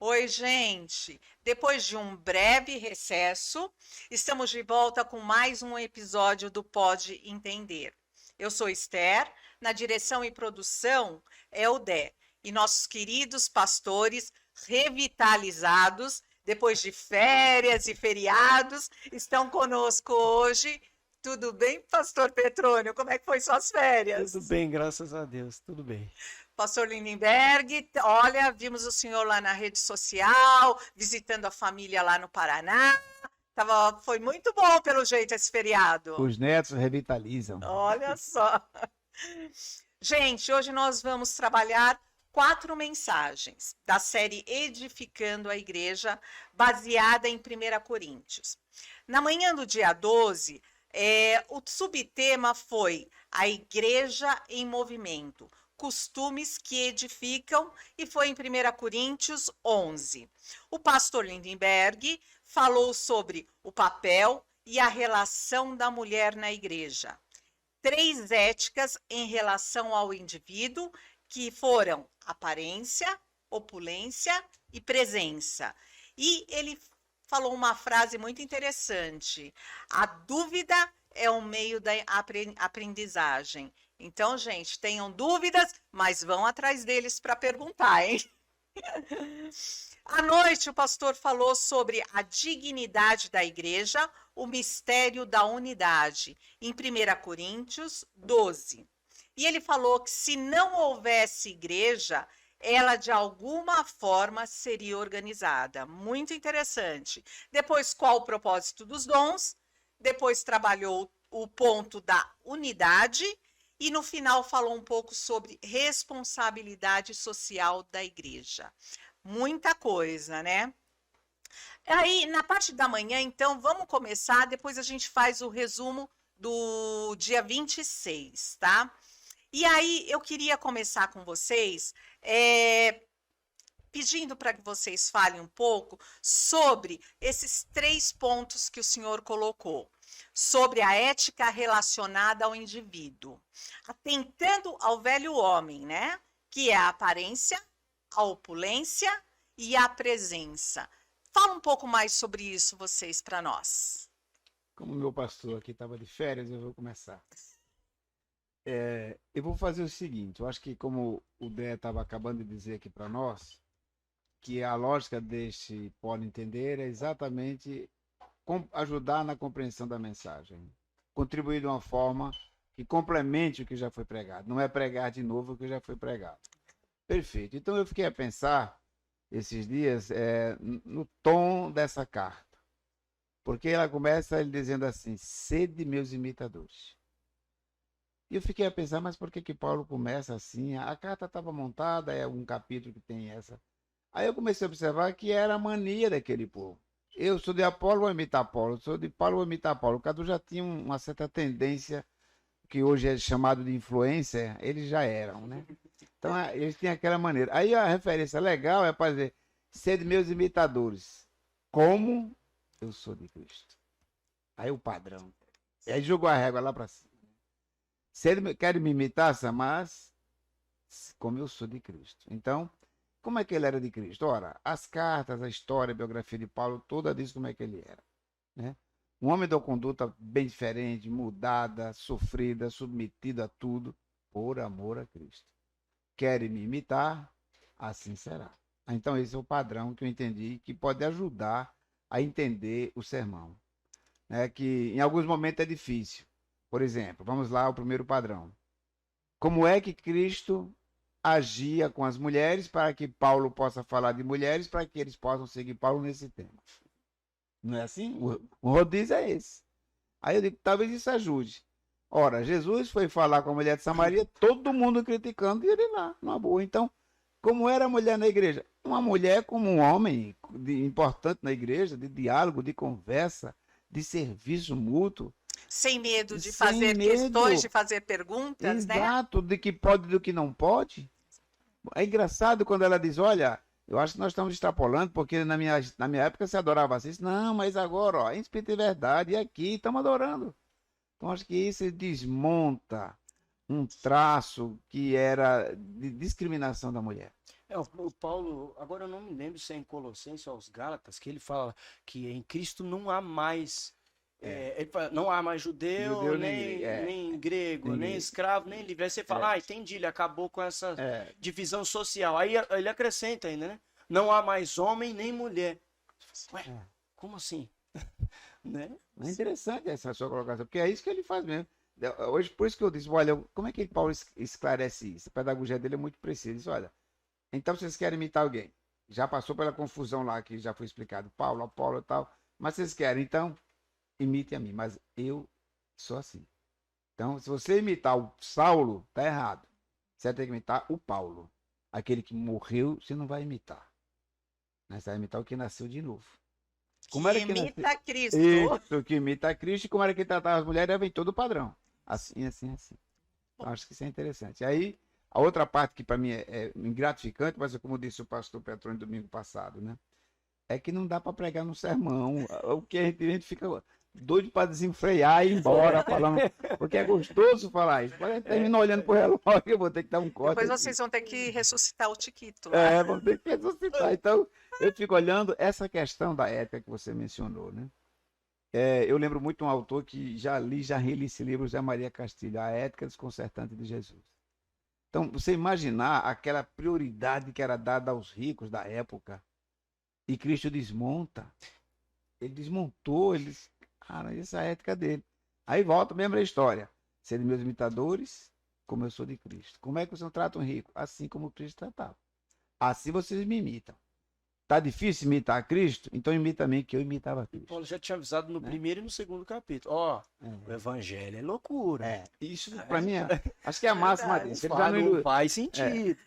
Oi, gente! Depois de um breve recesso, estamos de volta com mais um episódio do Pode Entender. Eu sou Esther, na direção e produção é o Dé, e nossos queridos pastores revitalizados, depois de férias e feriados, estão conosco hoje. Tudo bem, pastor Petrônio? Como é que foi suas Tudo férias? bem, graças a Deus, tudo bem. Pastor Lindenberg, olha, vimos o senhor lá na rede social, visitando a família lá no Paraná. Foi muito bom, pelo jeito, esse feriado. Os netos revitalizam. Olha só. Gente, hoje nós vamos trabalhar 4 mensagens da série Edificando a Igreja, baseada em 1 Coríntios. Na manhã do dia 12, o subtema foi a Igreja em Movimento, costumes que edificam, e foi em 1 Coríntios 11. O pastor Lindenberg falou sobre o papel e a relação da mulher na igreja. 3 éticas em relação ao indivíduo, que foram aparência, opulência e presença. E ele falou uma frase muito interessante: a dúvida é o meio da aprendizagem. Então, gente, tenham dúvidas, mas vão atrás deles para perguntar, hein? À noite, o pastor falou sobre a dignidade da igreja, o mistério da unidade, em 1 Coríntios 12. E ele falou que se não houvesse igreja, ela de alguma forma seria organizada. Muito interessante. Depois, qual o propósito dos dons? Depois trabalhou o ponto da unidade e no final falou um pouco sobre responsabilidade social da igreja. Muita coisa, né? Aí, na parte da manhã, então, vamos começar, depois a gente faz o resumo do dia 26, tá? E aí, eu queria começar com vocês, pedindo para que vocês falem um pouco sobre esses 3 pontos que o senhor colocou, sobre a ética relacionada ao indivíduo, atentando ao velho homem, né? Que é a aparência, a opulência e a presença. Fala um pouco mais sobre isso, vocês, para nós. Como meu pastor aqui estava de férias, eu vou começar. Eu vou fazer o seguinte, eu acho que como o Dé estava acabando de dizer aqui para nós, que a lógica deste pode entender é exatamente ajudar na compreensão da mensagem. Contribuir de uma forma que complemente o que já foi pregado. Não é pregar de novo o que já foi pregado. Perfeito. Então eu fiquei a pensar esses dias no tom dessa carta. Porque ela começa ele dizendo assim: sede meus imitadores. E eu fiquei a pensar, mas por que Paulo começa assim? A carta estava montada, é um capítulo que tem essa. Aí eu comecei a observar que era a mania daquele povo. Eu sou de Apolo, vou imitar Apolo. Eu sou de Paulo, vou imitar Paulo. O Cadu já tinha uma certa tendência, que hoje é chamado de influência, eles já eram, né? Então, eles têm aquela maneira. Aí a referência legal é para dizer: sede meus imitadores, como eu sou de Cristo. Aí o padrão. E aí jogou a régua lá para cima. Sede, querem me imitar, mas como eu sou de Cristo. Então, como é que ele era de Cristo? Ora, as cartas, a história, a biografia de Paulo, toda diz como é que ele era, né? Um homem de uma conduta bem diferente, mudada, sofrida, submetida a tudo, por amor a Cristo. Querem me imitar, assim será. Então, esse é o padrão que eu entendi, que pode ajudar a entender o sermão, né? Que em alguns momentos é difícil. Por exemplo, vamos lá ao primeiro padrão. Como é que Cristo agia com as mulheres para que Paulo possa falar de mulheres, para que eles possam seguir Paulo nesse tema? Não é assim? O rodízio é esse. Aí eu digo, talvez isso ajude. Ora, Jesus foi falar com a mulher de Samaria, todo mundo criticando, e ele lá, numa boa. Então, como era a mulher na igreja? Uma mulher como um homem importante na igreja, de diálogo, de conversa, de serviço mútuo. Sem medo de Sem fazer questões, de medo, fazer perguntas, né? exato, de que pode e do que não pode. É engraçado quando ela diz: olha, eu acho que nós estamos extrapolando, porque na minha época você adorava assim. Não, mas agora, ó, em espírito e verdade, e aqui estamos adorando. Então acho que isso desmonta um traço que era de discriminação da mulher. O Paulo, agora eu não me lembro se é em Colossenses ou aos Gálatas, que ele fala que em Cristo não há mais, ele fala, não há mais judeu, Judeu nem nem grego, nem ninguém. escravo, nem livre. Aí você fala, entendi, ele acabou com essa É, divisão social. Aí ele acrescenta ainda, né? Não há mais homem nem mulher. Ué, como assim? Né? é interessante essa sua colocação, porque é isso que ele faz mesmo. Hoje, por isso que eu disse, olha, como é que Paulo esclarece isso? A pedagogia dele é muito precisa. Ele diz, olha, então vocês querem imitar alguém. Já passou pela confusão lá que já foi explicado, Paulo, Apolo e tal, mas vocês querem, então imite a mim, mas eu sou assim. Então, se você imitar o Saulo, tá errado. Você tem que imitar o Paulo. Aquele que morreu, você não vai imitar. Né? Você vai imitar o que nasceu de novo. Como era que imita Cristo. Isso, que imita a Cristo, e como era que tratava as mulheres, vem todo o padrão. Assim, assim, assim. Então, acho que isso é interessante. Aí, a outra parte que para mim é gratificante, mas como disse o pastor Petrônio domingo passado, né? É que não dá para pregar no sermão. O que a gente fica doido para desenfrear e ir embora falando, porque é gostoso falar isso. Mas a gente termina olhando pro relógio, eu vou ter que dar um corte. Depois aqui. vocês vão ter que ressuscitar o Tiquito lá. Vamos ter que ressuscitar. Então, eu fico olhando essa questão da ética que você mencionou, né? Eu lembro muito um autor que já reli esse livro, José Maria Castilho, A Ética Desconcertante de Jesus. Então, você imaginar aquela prioridade que era dada aos ricos da época, e Cristo desmonta. Ele desmontou, cara, essa é a ética dele. Aí volta mesmo a história. Serem meus imitadores, como eu sou de Cristo. Como é que vocês tratam um rico? Assim como Cristo tratava. Assim vocês me imitam. Tá difícil imitar a Cristo? Então imita a mim, que eu imitava a Cristo. Paulo já tinha avisado no Né? primeiro e no segundo capítulo. Ó, o evangelho é loucura. Isso para mim, acho que é a máxima dele. Ele já Não faz sentido.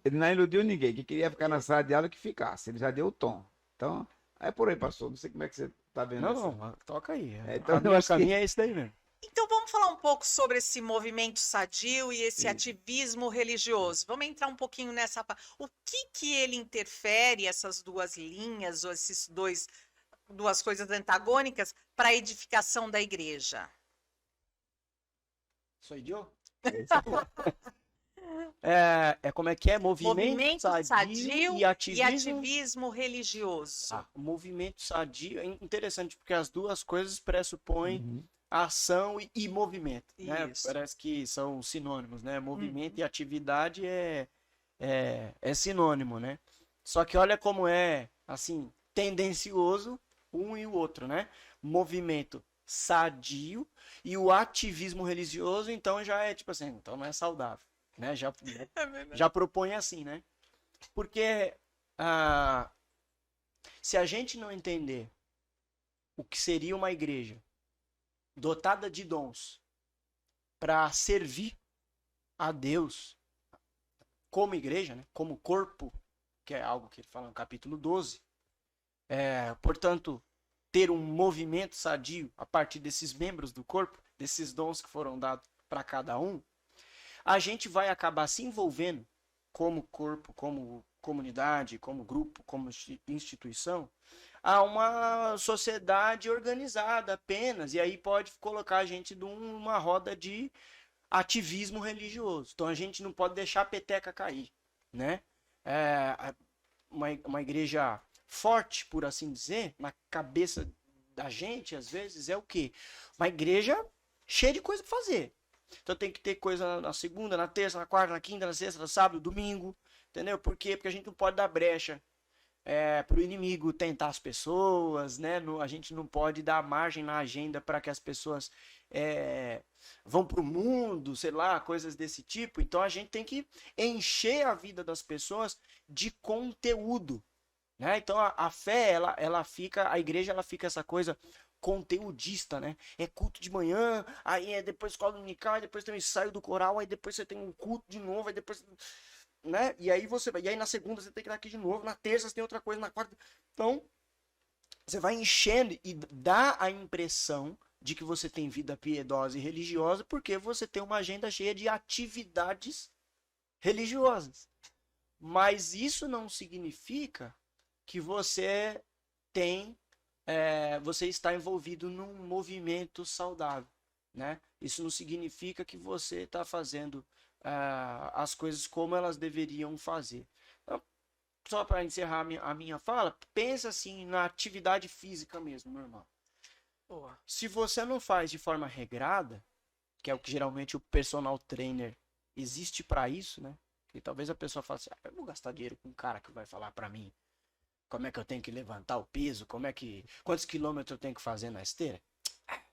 ele não iludiu ninguém. Que queria ficar na sala de aula, que ficasse. Ele já deu o tom. Então, é por aí, pastor. Não sei como é que você tá vendo isso. Não, toca aí. Então, eu o acho caminho que... é esse daí mesmo. Então vamos falar um pouco sobre esse movimento sadio e esse ativismo religioso. Vamos entrar um pouquinho nessa parte. O que ele interfere, essas duas linhas, ou esses duas coisas antagônicas, para a edificação da igreja? Sou idiota? Como é que é? Movimento sadio e ativismo religioso. O movimento sadio é interessante porque as duas coisas pressupõem ação e movimento. Né? Parece que são sinônimos, né? Movimento e atividade é sinônimo, né? Só que olha como é, assim, tendencioso um e o outro, né? Movimento sadio e o ativismo religioso, então já é tipo assim, então não é saudável, né? Já propõe assim, né? Porque se a gente não entender o que seria uma igreja dotada de dons para servir a Deus como igreja, né? Como corpo, que é algo que ele fala no capítulo 12, portanto, ter um movimento sadio a partir desses membros do corpo, desses dons que foram dados para cada um, a gente vai acabar se envolvendo como corpo, como comunidade, como grupo, como instituição, a uma sociedade organizada apenas, e aí pode colocar a gente numa roda de ativismo religioso. Então a gente não pode deixar a peteca cair, né? Uma igreja forte, por assim dizer, na cabeça da gente, às vezes, é o quê? Uma igreja cheia de coisa para fazer. Então tem que ter coisa na segunda, na terça, na quarta, na quinta, na sexta, no sábado, domingo, entendeu? Por quê? Porque a gente não pode dar brecha para o inimigo tentar as pessoas, né? A gente não pode dar margem na agenda para que as pessoas vão para o mundo, sei lá, coisas desse tipo. Então a gente tem que encher a vida das pessoas de conteúdo, né? Então a fé, a igreja fica essa coisa conteudista, né? É culto de manhã, aí depois escola dominical, aí depois tem um ensaio do coral, aí depois você tem um culto de novo, aí depois, né? E aí na segunda você tem que estar aqui de novo, na terça você tem outra coisa, na quarta. Então, você vai enchendo e dá a impressão de que você tem vida piedosa e religiosa porque você tem uma agenda cheia de atividades religiosas. Mas isso não significa que você você está envolvido num movimento saudável. né? Isso não significa que você está fazendo as coisas como elas deveriam fazer. Então, só para encerrar a minha fala, pensa assim na atividade física mesmo, meu irmão. Boa. Se você não faz de forma regrada, que é o que geralmente o personal trainer existe para isso, né? Que talvez a pessoa fale assim, eu vou gastar dinheiro com um cara que vai falar para mim como é que eu tenho que levantar o peso, quantos quilômetros eu tenho que fazer na esteira.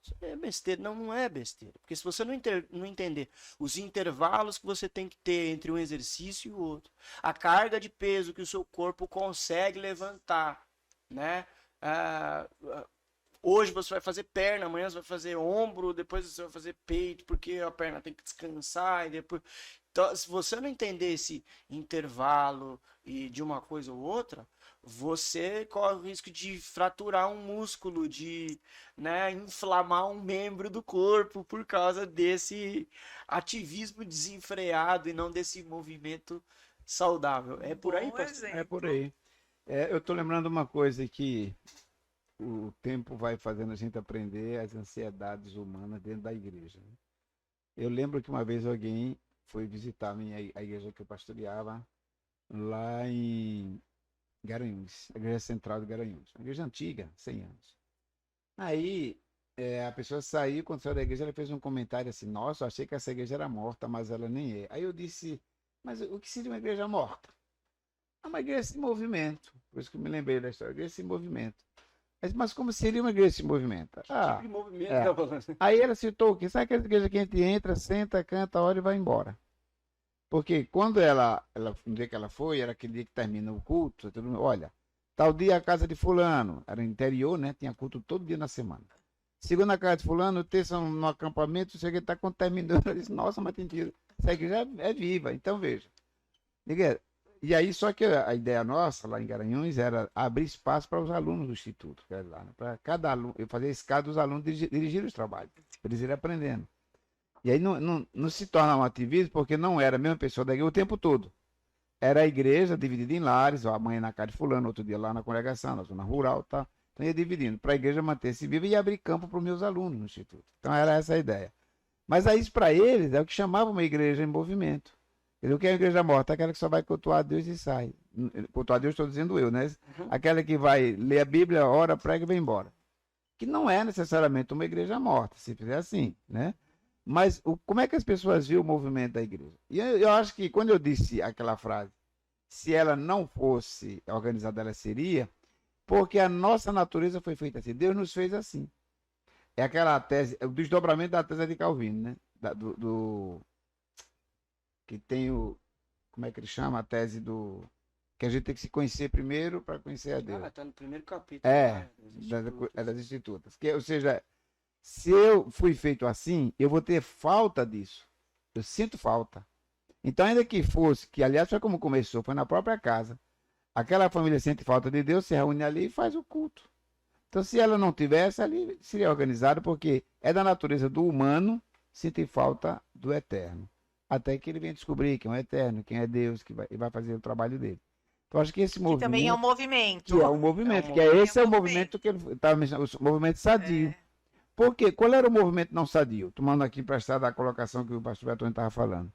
Isso é besteira. Não, não é besteira. Porque se você não entender os intervalos que você tem que ter entre um exercício e o outro, a carga de peso que o seu corpo consegue levantar, né? Hoje você vai fazer perna, amanhã você vai fazer ombro, depois você vai fazer peito, porque a perna tem que descansar e depois... Então, se você não entender esse intervalo e de uma coisa ou outra, você corre o risco de fraturar um músculo, de, né, inflamar um membro do corpo por causa desse ativismo desenfreado e não desse movimento saudável. É por aí, Bom pastor? É por exemplo. aí. Eu estou lembrando uma coisa que o tempo vai fazendo a gente aprender as ansiedades humanas dentro da igreja, né? Eu lembro que uma vez alguém foi visitar a igreja que eu pastoreava lá em Garanhuns, a igreja central de Garanhuns, uma igreja antiga, 100 anos. Aí a pessoa saiu, quando saiu da igreja, ela fez um comentário assim: nossa, eu achei que essa igreja era morta, mas ela nem é. Aí eu disse: mas o que seria uma igreja morta? É uma igreja em movimento. Por isso que eu me lembrei da história, igreja em movimento. Mas como seria uma igreja em movimento? Que tipo de movimento É. tá falando? Aí ela citou que sabe aquela igreja que a gente entra, senta, canta, ora e vai embora. Porque quando no dia que ela foi, era aquele dia que termina o culto, todo mundo, olha, tal dia a casa de fulano, era interior, né? Tinha culto todo dia na semana. Segunda casa de fulano, terça no acampamento, chega e tá quando terminou, eu disse, nossa, mas tem dia, essa igreja é viva, então veja. E aí, só que a ideia nossa, lá em Garanhuns, era abrir espaço para os alunos do Instituto, que era lá, né? Para cada aluno, eu fazia escada dos alunos dirigir os trabalhos, para eles irem aprendendo. E aí não se torna um ativismo, porque não era a mesma pessoa da igreja o tempo todo. Era a igreja dividida em lares, ó, amanhã na casa de fulano, outro dia lá na congregação, na zona rural, tá? Então ia dividindo, para a igreja manter-se viva e abrir campo para os meus alunos no Instituto. Então era essa a ideia. Mas aí isso para eles é o que chamava uma igreja em movimento. O que é a igreja morta? Aquela que só vai cultuar a Deus e sai. Cultuar a Deus estou dizendo eu, né? Uhum. Aquela que vai ler a Bíblia, ora, prega e vai embora. Que não é necessariamente uma igreja morta, se fizer assim, né? Mas como é que as pessoas viam o movimento da igreja? E eu acho que quando eu disse aquela frase, se ela não fosse organizada, ela seria, porque a nossa natureza foi feita assim. Deus nos fez assim. É aquela tese, o desdobramento da tese de Calvino, né? Que tem como é que ele chama? A tese que a gente tem que se conhecer primeiro para conhecer a Deus. Tá no primeiro capítulo. Das institutas. Ou seja, se eu fui feito assim, eu vou ter falta disso. Eu sinto falta. Então, ainda que fosse, que aliás foi como começou, foi na própria casa. Aquela família sente falta de Deus, se reúne ali e faz o culto. Então, se ela não tivesse ali, seria organizado, porque é da natureza do humano sentir falta do eterno. Até que ele venha descobrir quem é o eterno, quem é Deus, que vai fazer o trabalho dele. Então, acho que esse movimento. Que também é um movimento. Que é um movimento, esse é o movimento que ele estava mencionando, o movimento sadio. Por quê? Qual era o movimento não sadio? Tomando aqui emprestado a colocação que o pastor Bertone estava falando.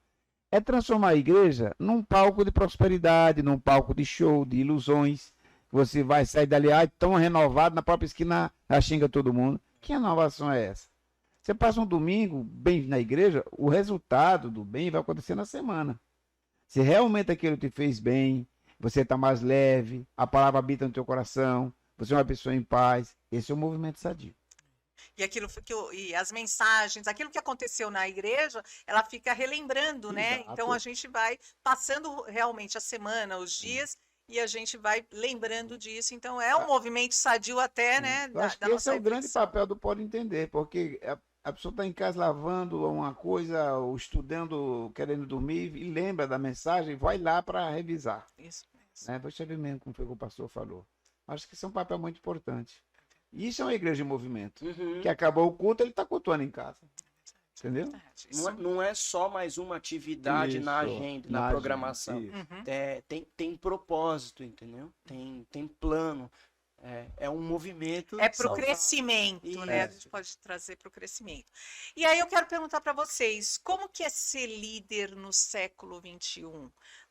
É transformar a igreja num palco de prosperidade, num palco de show, de ilusões. Você vai sair dali, tão renovado, na própria esquina, xinga todo mundo. Que renovação é essa? Você passa um domingo bem na igreja, o resultado do bem vai acontecer na semana. Se realmente aquilo te fez bem, você está mais leve, a palavra habita no teu coração, você é uma pessoa em paz, esse é o movimento sadio. E as mensagens, aquilo que aconteceu na igreja, ela fica relembrando, né? Exato. Então a gente vai passando realmente a semana, os dias, e a gente vai lembrando disso. Então é um movimento sadio até, né? Eu acho que esse é o grande papel do Pode Entender, porque a pessoa está em casa lavando uma coisa, ou estudando, querendo dormir, e lembra da mensagem, vai lá para revisar. Isso mesmo. Né? Você ver mesmo como foi que o pastor falou. Acho que isso é um papel muito importante. E isso é uma igreja em movimento. Que acabou o culto, ele está cultuando em casa. Entendeu? Não é só mais uma atividade na agenda, na programação. Agenda, tem propósito, entendeu? Tem plano. É um movimento. É para o saudável. crescimento, né? A gente pode trazer para o crescimento. E aí eu quero perguntar para vocês, como que é ser líder no século XXI?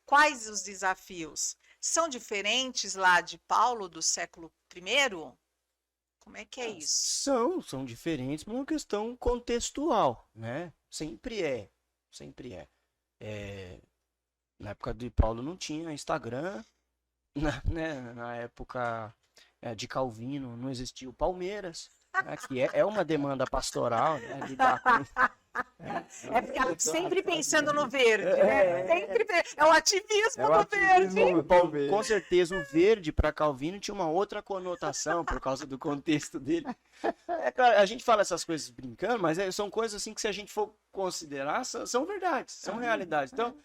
Quais os desafios? São diferentes lá de Paulo do século I? Como é que é isso? São diferentes, mas é uma questão contextual, né? Sempre é. Sempre é. Na época de Paulo não tinha Instagram, na época de Calvino não existia o Palmeiras, né? Que é uma demanda pastoral, né? Lidar com... É ficar sempre pensando no verde, né? Sempre é o ativismo do verde. Com certeza o verde para Calvino tinha uma outra conotação por causa do contexto dele. É claro, a gente fala essas coisas brincando, mas são coisas assim que se a gente for considerar, são verdades, são realidades. Então,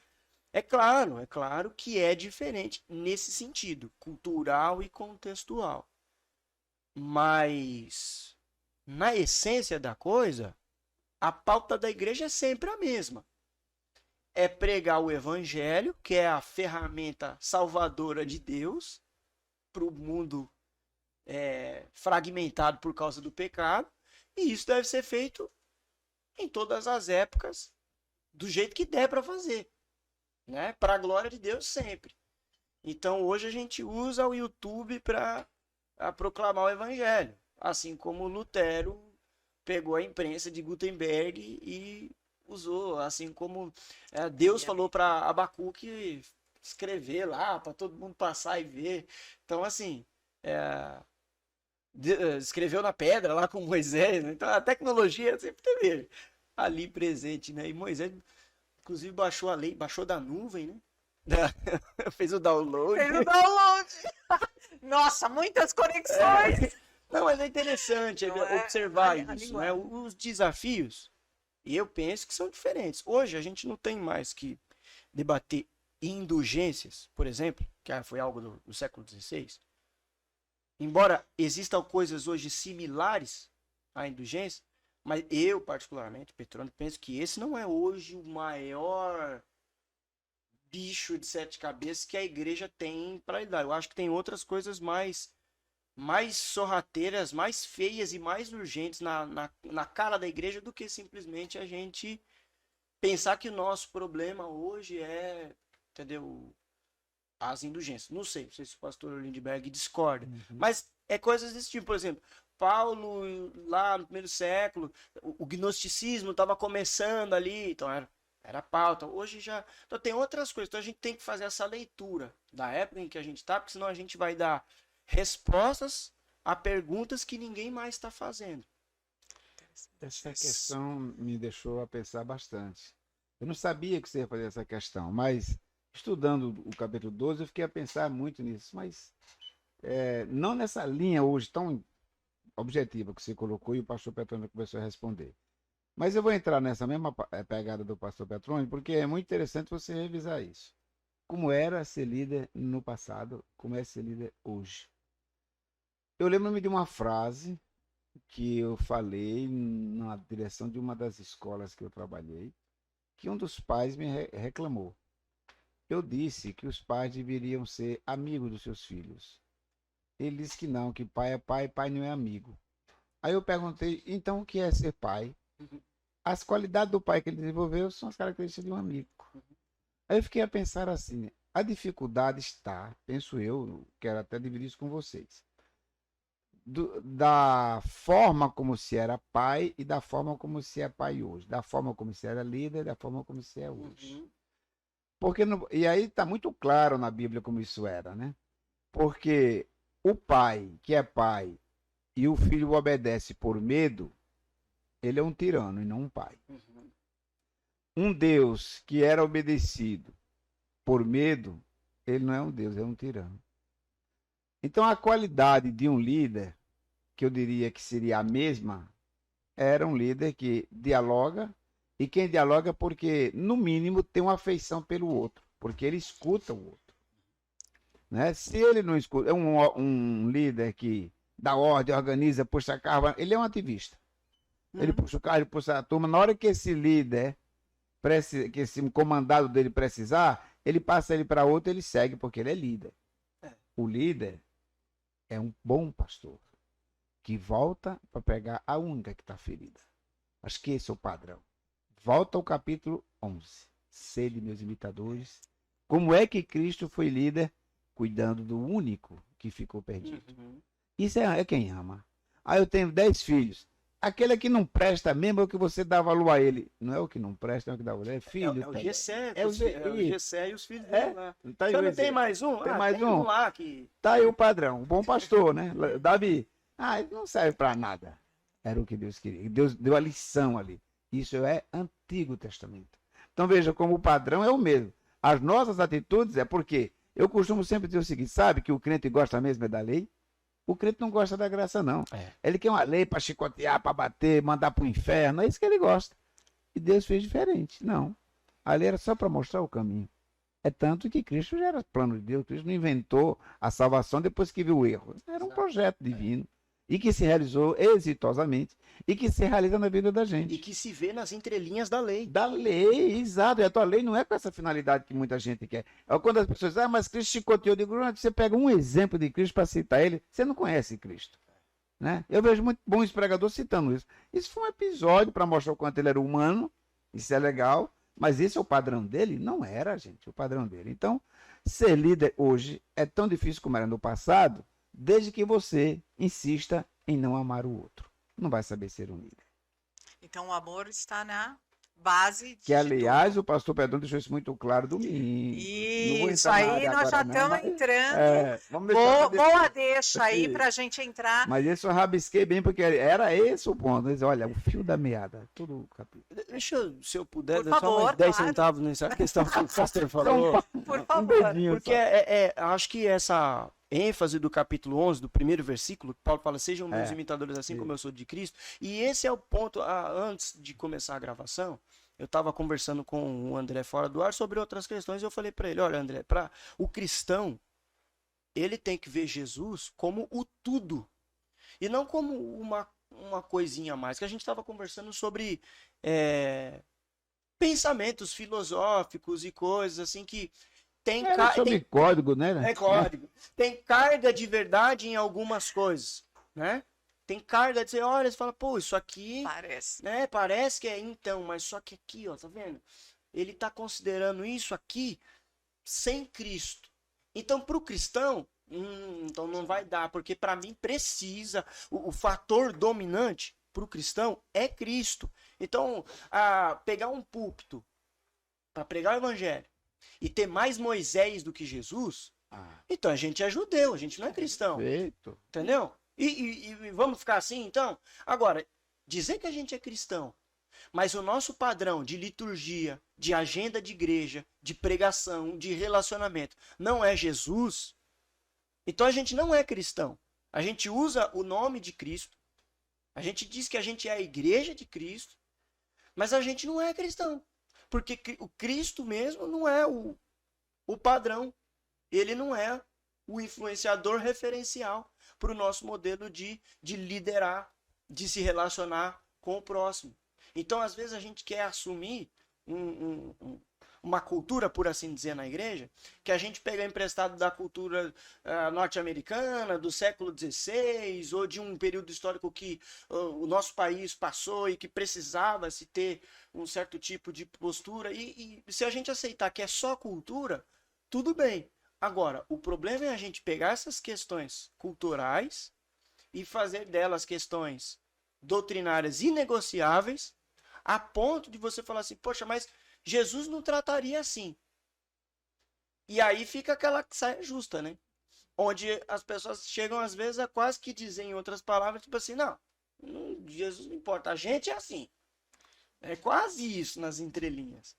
é claro que é diferente nesse sentido, cultural e contextual. Mas, na essência da coisa, a pauta da igreja é sempre a mesma. É pregar o evangelho, que é a ferramenta salvadora de Deus para o mundo fragmentado por causa do pecado. E isso deve ser feito em todas as épocas, do jeito que der para fazer, né? Para a glória de Deus sempre. Então hoje a gente usa o YouTube para proclamar o evangelho, assim como Lutero pegou a imprensa de Gutenberg e usou, assim como Deus falou para Abacuque escrever lá para todo mundo passar e ver. Então assim, escreveu na pedra lá com Moisés, né? Então a tecnologia sempre teve ali presente, né? E Moisés inclusive baixou a lei, baixou da nuvem, né? Fez o download. Nossa, muitas conexões. Não, mas é interessante observar isso, né? Os desafios, eu penso que são diferentes. Hoje a gente não tem mais que debater indulgências, por exemplo, que foi algo do século XVI. Embora existam coisas hoje similares à indulgência, mas eu, particularmente, Petrônio, penso que esse não é hoje o maior bicho de 7 cabeças que a igreja tem para lidar. Eu acho que tem outras coisas mais sorrateiras, mais feias e mais urgentes na cara da igreja do que simplesmente a gente pensar que o nosso problema hoje é, entendeu, as indulgências. Não sei se o pastor Lindbergh discorda, mas é coisas desse tipo. Por exemplo, Paulo, lá no primeiro século, o gnosticismo estava começando ali, então era pauta. Hoje já... Então tem outras coisas. Então a gente tem que fazer essa leitura da época em que a gente está, porque senão a gente vai dar respostas a perguntas que ninguém mais está fazendo. Essa questão me deixou a pensar bastante. Eu não sabia que você ia fazer essa questão, mas estudando o capítulo 12, eu fiquei a pensar muito nisso, mas não nessa linha hoje tão objetiva que você colocou e o pastor Petrônio começou a responder. Mas eu vou entrar nessa mesma pegada do pastor Petrônio, porque é muito interessante você revisar isso. Como era ser líder no passado, como é ser líder hoje. Eu lembro-me de uma frase que eu falei na direção de uma das escolas que eu trabalhei, que um dos pais me reclamou. Eu disse que os pais deveriam ser amigos dos seus filhos. Ele disse que não, que pai é pai, pai não é amigo. Aí eu perguntei, então o que é ser pai? As qualidades do pai que ele desenvolveu são as características de um amigo. Aí eu fiquei a pensar assim, a dificuldade está, penso eu, quero até dividir isso com vocês, da forma como se era pai e da forma como se é pai hoje, da forma como se era líder e da forma como se é hoje. Porque e aí está muito claro na Bíblia como isso era, né? Porque o pai, que é pai, e o filho obedece por medo, ele é um tirano e não um pai. Um Deus que era obedecido por medo, ele não é um Deus, é um tirano. Então a qualidade de um líder, que eu diria que seria a mesma, era um líder que dialoga, e quem dialoga porque, no mínimo, tem uma afeição pelo outro, porque ele escuta o outro. Né? Se ele não escuta, é um líder que dá ordem, organiza, puxa carro, ele é um ativista. Ele puxa o carro, ele puxa a turma. Na hora que esse líder, que esse comandado dele precisar, ele passa ele para outro, ele segue, porque ele é líder. O líder, é um bom pastor que volta para pegar a única que está ferida. Acho que esse é o padrão. Volta ao capítulo 11. Sede meus imitadores. Como é que Cristo foi líder cuidando do único que ficou perdido? Isso é quem ama. Eu tenho 10 filhos. Aquele que não presta mesmo é o que você dá valor a ele. Não é o que não presta, é o que dá valor. É filho. É o Gessé, é o Gessé e os filhos dele lá. Tá aí, Você não tem mais um? Tem mais um lá que... Tá aí o padrão, o bom pastor, né? Davi, ele não serve para nada. Era o que Deus queria. Deus deu a lição ali. Isso é Antigo Testamento. Então veja como o padrão é o mesmo. As nossas atitudes é porque eu costumo sempre dizer o seguinte, sabe que o crente gosta mesmo é da lei? O crente não gosta da graça, não. Ele quer uma lei para chicotear, para bater, mandar para o inferno. É isso que ele gosta. E Deus fez diferente. Não. A lei era só para mostrar o caminho. É tanto que Cristo já era plano de Deus. Cristo não inventou a salvação depois que viu o erro. Era um projeto divino. E que se realizou exitosamente. E que se realiza na vida da gente. E que se vê nas entrelinhas da lei. Da lei, exato. E a tua lei não é com essa finalidade que muita gente quer. É quando as pessoas dizem, mas Cristo chicoteou. Eu digo, você pega um exemplo de Cristo para citar ele, você não conhece Cristo. Né? Eu vejo muito bons pregadores citando isso. Isso foi um episódio para mostrar o quanto ele era humano. Isso é legal. Mas esse é o padrão dele? Não era, gente, o padrão dele. Então, ser líder hoje é tão difícil como era no passado, desde que você insista em não amar o outro. Não vai saber ser um líder. Então, o amor está na base de Que, aliás, tudo. o pastor Pedrão deixou isso muito claro domingo. Isso aí, nós já estamos entrando. Vamos Boa deixa aí para a gente entrar. Mas esse eu rabisquei bem, porque era esse o ponto. Mas, olha, o fio da meada, tudo o capítulo. Deixa eu, se eu puder, Por favor, só mais 10 claro. centavos nessa questão que o pastor falou. Por favor. Porque acho que essa ênfase do capítulo 11, do primeiro versículo, que Paulo fala, sejam meus imitadores assim como eu sou de Cristo. E esse é o ponto, antes de começar a gravação, eu estava conversando com o André fora do ar sobre outras questões e eu falei para ele, olha André, para o cristão, ele tem que ver Jesus como o tudo. E não como uma coisinha a mais. Que a gente estava conversando sobre pensamentos filosóficos e coisas assim que tem código, né? É código. Tem carga de verdade em algumas coisas, né? Tem carga de você olha e fala, pô, isso aqui parece, né? Parece que é então, mas só que aqui, ó, tá vendo? Ele tá considerando isso aqui sem Cristo. Então, para o cristão, então não vai dar, porque para mim precisa o fator dominante para o cristão é Cristo. Então, pegar um púlpito para pregar o evangelho e ter mais Moisés do que Jesus, então a gente é judeu, a gente não é cristão. Perfeito. Entendeu? E vamos ficar assim, então? Agora, dizer que a gente é cristão, mas o nosso padrão de liturgia, de agenda de igreja, de pregação, de relacionamento, não é Jesus, então a gente não é cristão. A gente usa o nome de Cristo, a gente diz que a gente é a igreja de Cristo, mas a gente não é cristão. Porque o Cristo mesmo não é o padrão. Ele não é o influenciador referencial para o nosso modelo de liderar, de se relacionar com o próximo. Então, às vezes, a gente quer assumir uma cultura, por assim dizer, na igreja, que a gente pega emprestado da cultura norte-americana, do século XVI, ou de um período histórico que o nosso país passou e que precisava se ter um certo tipo de postura. E se a gente aceitar que é só cultura, tudo bem. Agora, o problema é a gente pegar essas questões culturais e fazer delas questões doutrinárias inegociáveis, a ponto de você falar assim, poxa, mas Jesus não trataria assim. E aí fica aquela saia justa, né? Onde as pessoas chegam às vezes a quase que dizer em outras palavras, tipo assim, não, Jesus não importa, a gente é assim. É quase isso nas entrelinhas.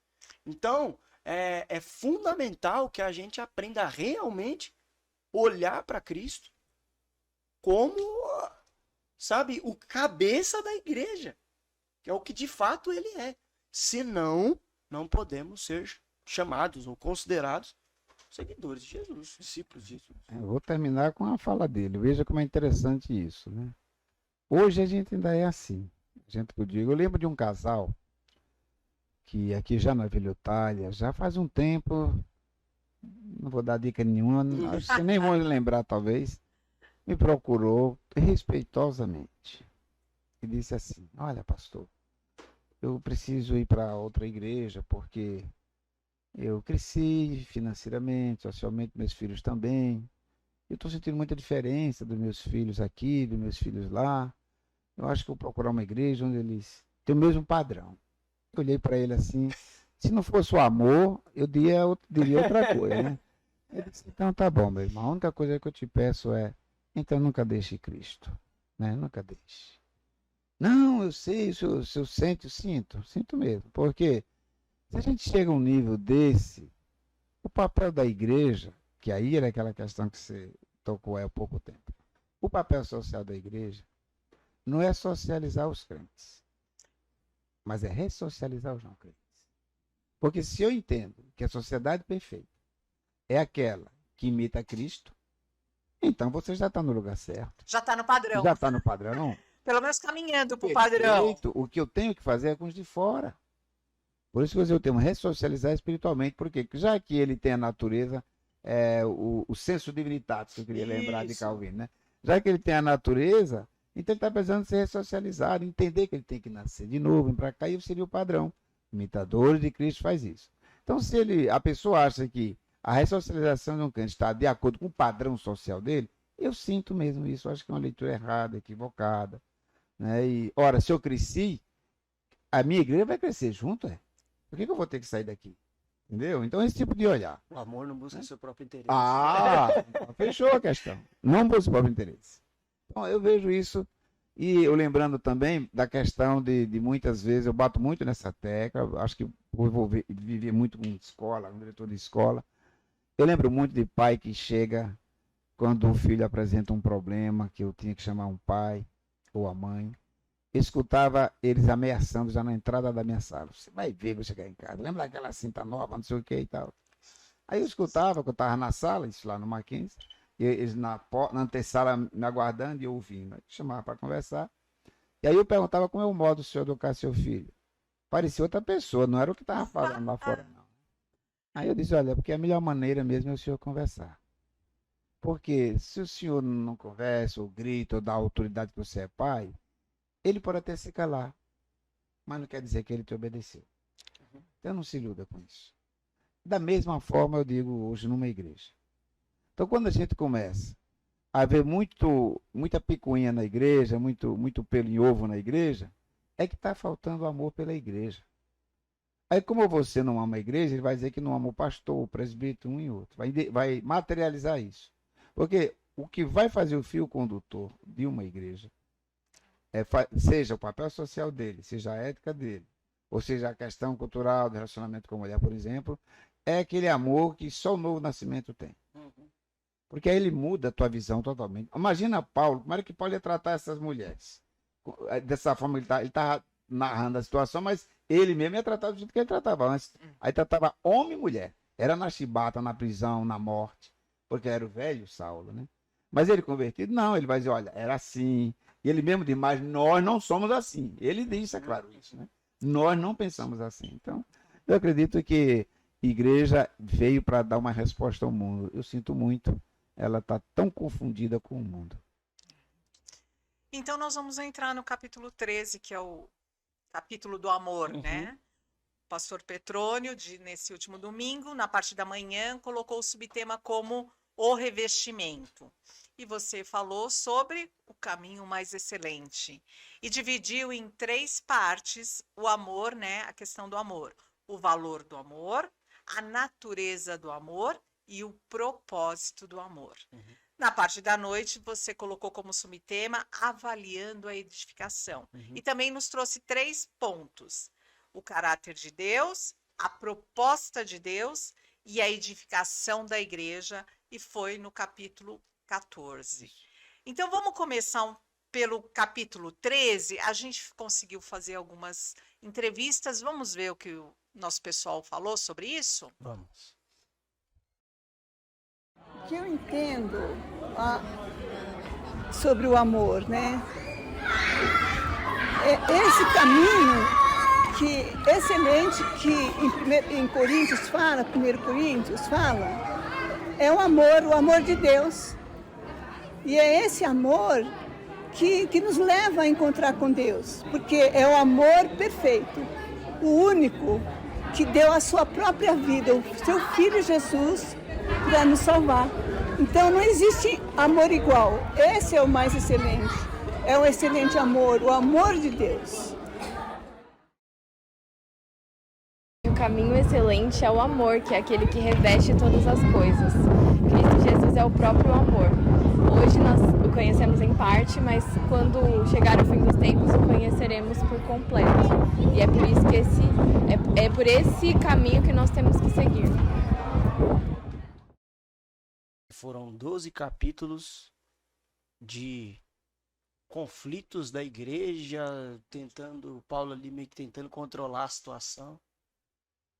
Então, é fundamental que a gente aprenda a realmente olhar para Cristo como, sabe, o cabeça da igreja, que é o que de fato ele é. Senão, não podemos ser chamados ou considerados seguidores de Jesus, discípulos de Jesus. Eu vou terminar com a fala dele. Veja como é interessante isso, né? Hoje a gente ainda é assim. Eu lembro de um casal que aqui já na Vila Itália, já faz um tempo, não vou dar dica nenhuma, acho que nem vão lembrar talvez, me procurou respeitosamente e disse assim: olha, pastor, eu preciso ir para outra igreja porque eu cresci financeiramente, socialmente, meus filhos também. Eu estou sentindo muita diferença dos meus filhos aqui, dos meus filhos lá. Eu acho que vou procurar uma igreja onde eles têm o mesmo padrão. Eu olhei para ele assim, se não fosse o amor, eu diria outra coisa, né? Ele disse: então tá bom, meu irmão, a única coisa que eu te peço é, então nunca deixe Cristo, né? Nunca deixe. Não, eu sei, se eu sinto mesmo, porque se a gente chega a um nível desse, o papel da igreja, que aí era aquela questão que você tocou há pouco tempo, o papel social da igreja não é socializar os crentes, mas é ressocializar os não crentes. Porque se eu entendo que a sociedade perfeita é aquela que imita Cristo, então você já está no lugar certo. Já está no padrão. Já está no padrão. Pelo menos caminhando para o padrão. O que eu tenho que fazer é com os de fora. Por isso que eu tenho que ressocializar espiritualmente. Por quê? Porque já que ele tem a natureza, o senso divinitatis, que eu queria lembrar de Calvino, né? Já que ele tem a natureza, então ele está precisando ser ressocializado, entender que ele tem que nascer de novo, vir para cá, e seria o padrão. Imitadores de Cristo faz isso. Então, se a pessoa acha que a ressocialização de um crente está de acordo com o padrão social dele, eu sinto mesmo isso. Eu acho que é uma leitura errada, equivocada. Né? E, ora, se eu cresci, a minha igreja vai crescer junto, Por que eu vou ter que sair daqui? Entendeu? Então, esse tipo de olhar. O amor não busca seu próprio interesse. Fechou a questão. Não busca o próprio interesse. Então, eu vejo isso, e eu lembrando também da questão de muitas vezes, eu bato muito nessa tecla, acho que vou viver muito com escola, com diretor de escola. Eu lembro muito de pai que chega quando o filho apresenta um problema, que eu tinha que chamar um pai ou a mãe. Eu escutava eles ameaçando já na entrada da minha sala. Você vai ver, vou chegar em casa. Lembra daquela cinta nova, não sei o que e tal. Aí eu escutava, que eu estava na sala, isso lá no Mackenzie, e eles na antessala me aguardando e eu ouvindo. Aí chamava para conversar. E aí eu perguntava como é o modo do senhor educar seu filho. Parecia outra pessoa, não era o que estava falando lá fora, não. Aí eu disse: olha, porque a melhor maneira mesmo é o senhor conversar. Porque se o senhor não conversa, ou grita, ou dá a autoridade que você é pai, ele pode até se calar, mas não quer dizer que ele te obedeceu. Então não se iluda com isso. Da mesma forma eu digo hoje numa igreja. Então quando a gente começa a ver muita picuinha na igreja, muito pelo em ovo na igreja, é que está faltando amor pela igreja. Aí como você não ama a igreja, ele vai dizer que não ama o pastor, o presbítero, um e outro. Vai materializar isso. Porque o que vai fazer o fio condutor de uma igreja, seja o papel social dele, seja a ética dele, ou seja a questão cultural do relacionamento com a mulher, por exemplo, é aquele amor que só o novo nascimento tem. Porque aí ele muda a tua visão totalmente. Imagina Paulo, como era que Paulo ia tratar essas mulheres? Dessa forma, ele está narrando a situação, mas ele mesmo ia tratar do jeito que ele tratava antes. Aí tratava homem e mulher. Era na chibata, na prisão, na morte, porque era o velho Saulo, né? Mas ele convertido, não, ele vai dizer: olha, era assim. E ele mesmo diz: mas nós não somos assim. Ele diz, é claro isso, né? Nós não pensamos assim. Então, eu acredito que a igreja veio para dar uma resposta ao mundo. Eu sinto muito, ela está tão confundida com o mundo. Então, nós vamos entrar no capítulo 13, que é o capítulo do amor, né? O pastor Petrônio, nesse último domingo, na parte da manhã, colocou o subtema como o revestimento. E você falou sobre o caminho mais excelente. E dividiu em 3 partes o amor, né? A questão do amor. O valor do amor, a natureza do amor e o propósito do amor. Na parte da noite, você colocou como subtema avaliando a edificação. E também nos trouxe 3 pontos. O caráter de Deus, a proposta de Deus e a edificação da igreja. E foi no capítulo 14. Então, vamos começar pelo capítulo 13. A gente conseguiu fazer algumas entrevistas. Vamos ver o que o nosso pessoal falou sobre isso? Vamos. O que eu entendo sobre o amor, né? Esse caminho excelente que em Coríntios fala, 1 Coríntios fala, é o amor de Deus. E é esse amor que nos leva a encontrar com Deus, porque é o amor perfeito, o único que deu a sua própria vida, o seu Filho Jesus, para nos salvar. Então não existe amor igual, esse é o mais excelente, é o excelente amor, o amor de Deus. O caminho excelente é o amor, que é aquele que reveste todas as coisas. Cristo Jesus é o próprio amor. Hoje nós o conhecemos em parte, mas quando chegar o fim dos tempos, o conheceremos por completo. E é por isso que é por esse caminho que nós temos que seguir. Foram 12 capítulos de conflitos da igreja, Paulo ali meio que tentando controlar a situação.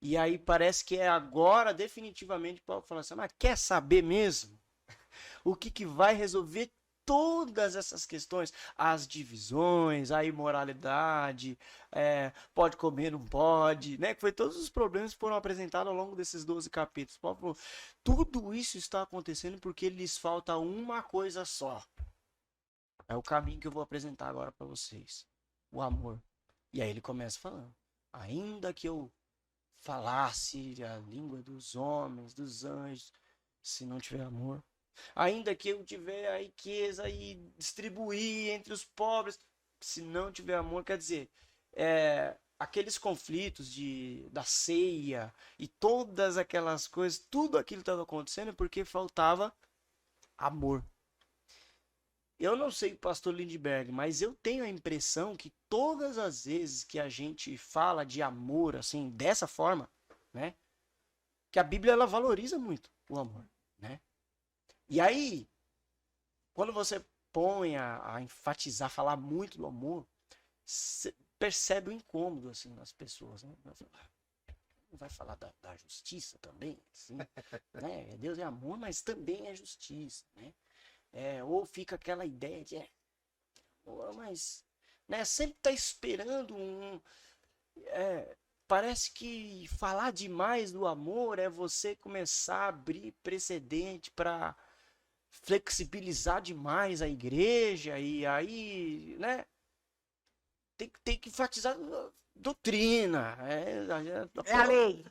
E aí parece que é agora, definitivamente, Paulo fala assim, mas quer saber mesmo? O que vai resolver todas essas questões? As divisões, a imoralidade, pode comer, não pode, né? Que foi todos os problemas que foram apresentados ao longo desses 12 capítulos. Paulo falou, tudo isso está acontecendo porque lhes falta uma coisa só. É o caminho que eu vou apresentar agora para vocês. O amor. E aí ele começa falando, ainda que eu falasse a língua dos homens, dos anjos, se não tiver amor, ainda que eu tiver a riqueza e distribuir entre os pobres, se não tiver amor, quer dizer, aqueles conflitos da ceia e todas aquelas coisas, tudo aquilo estava acontecendo porque faltava amor. Eu não sei, pastor Lindbergh, mas eu tenho a impressão que todas as vezes que a gente fala de amor, assim, dessa forma, né? Que a Bíblia, ela valoriza muito o amor, né? E aí, quando você põe a enfatizar, falar muito do amor, você percebe o incômodo, assim, nas pessoas, né? Não vai falar da justiça também, assim, né? Deus é amor, mas também é justiça, né? Ou fica aquela ideia de mas né, sempre está esperando parece que falar demais do amor é você começar a abrir precedente para flexibilizar demais a igreja, e aí, né, tem que enfatizar doutrina, a lei.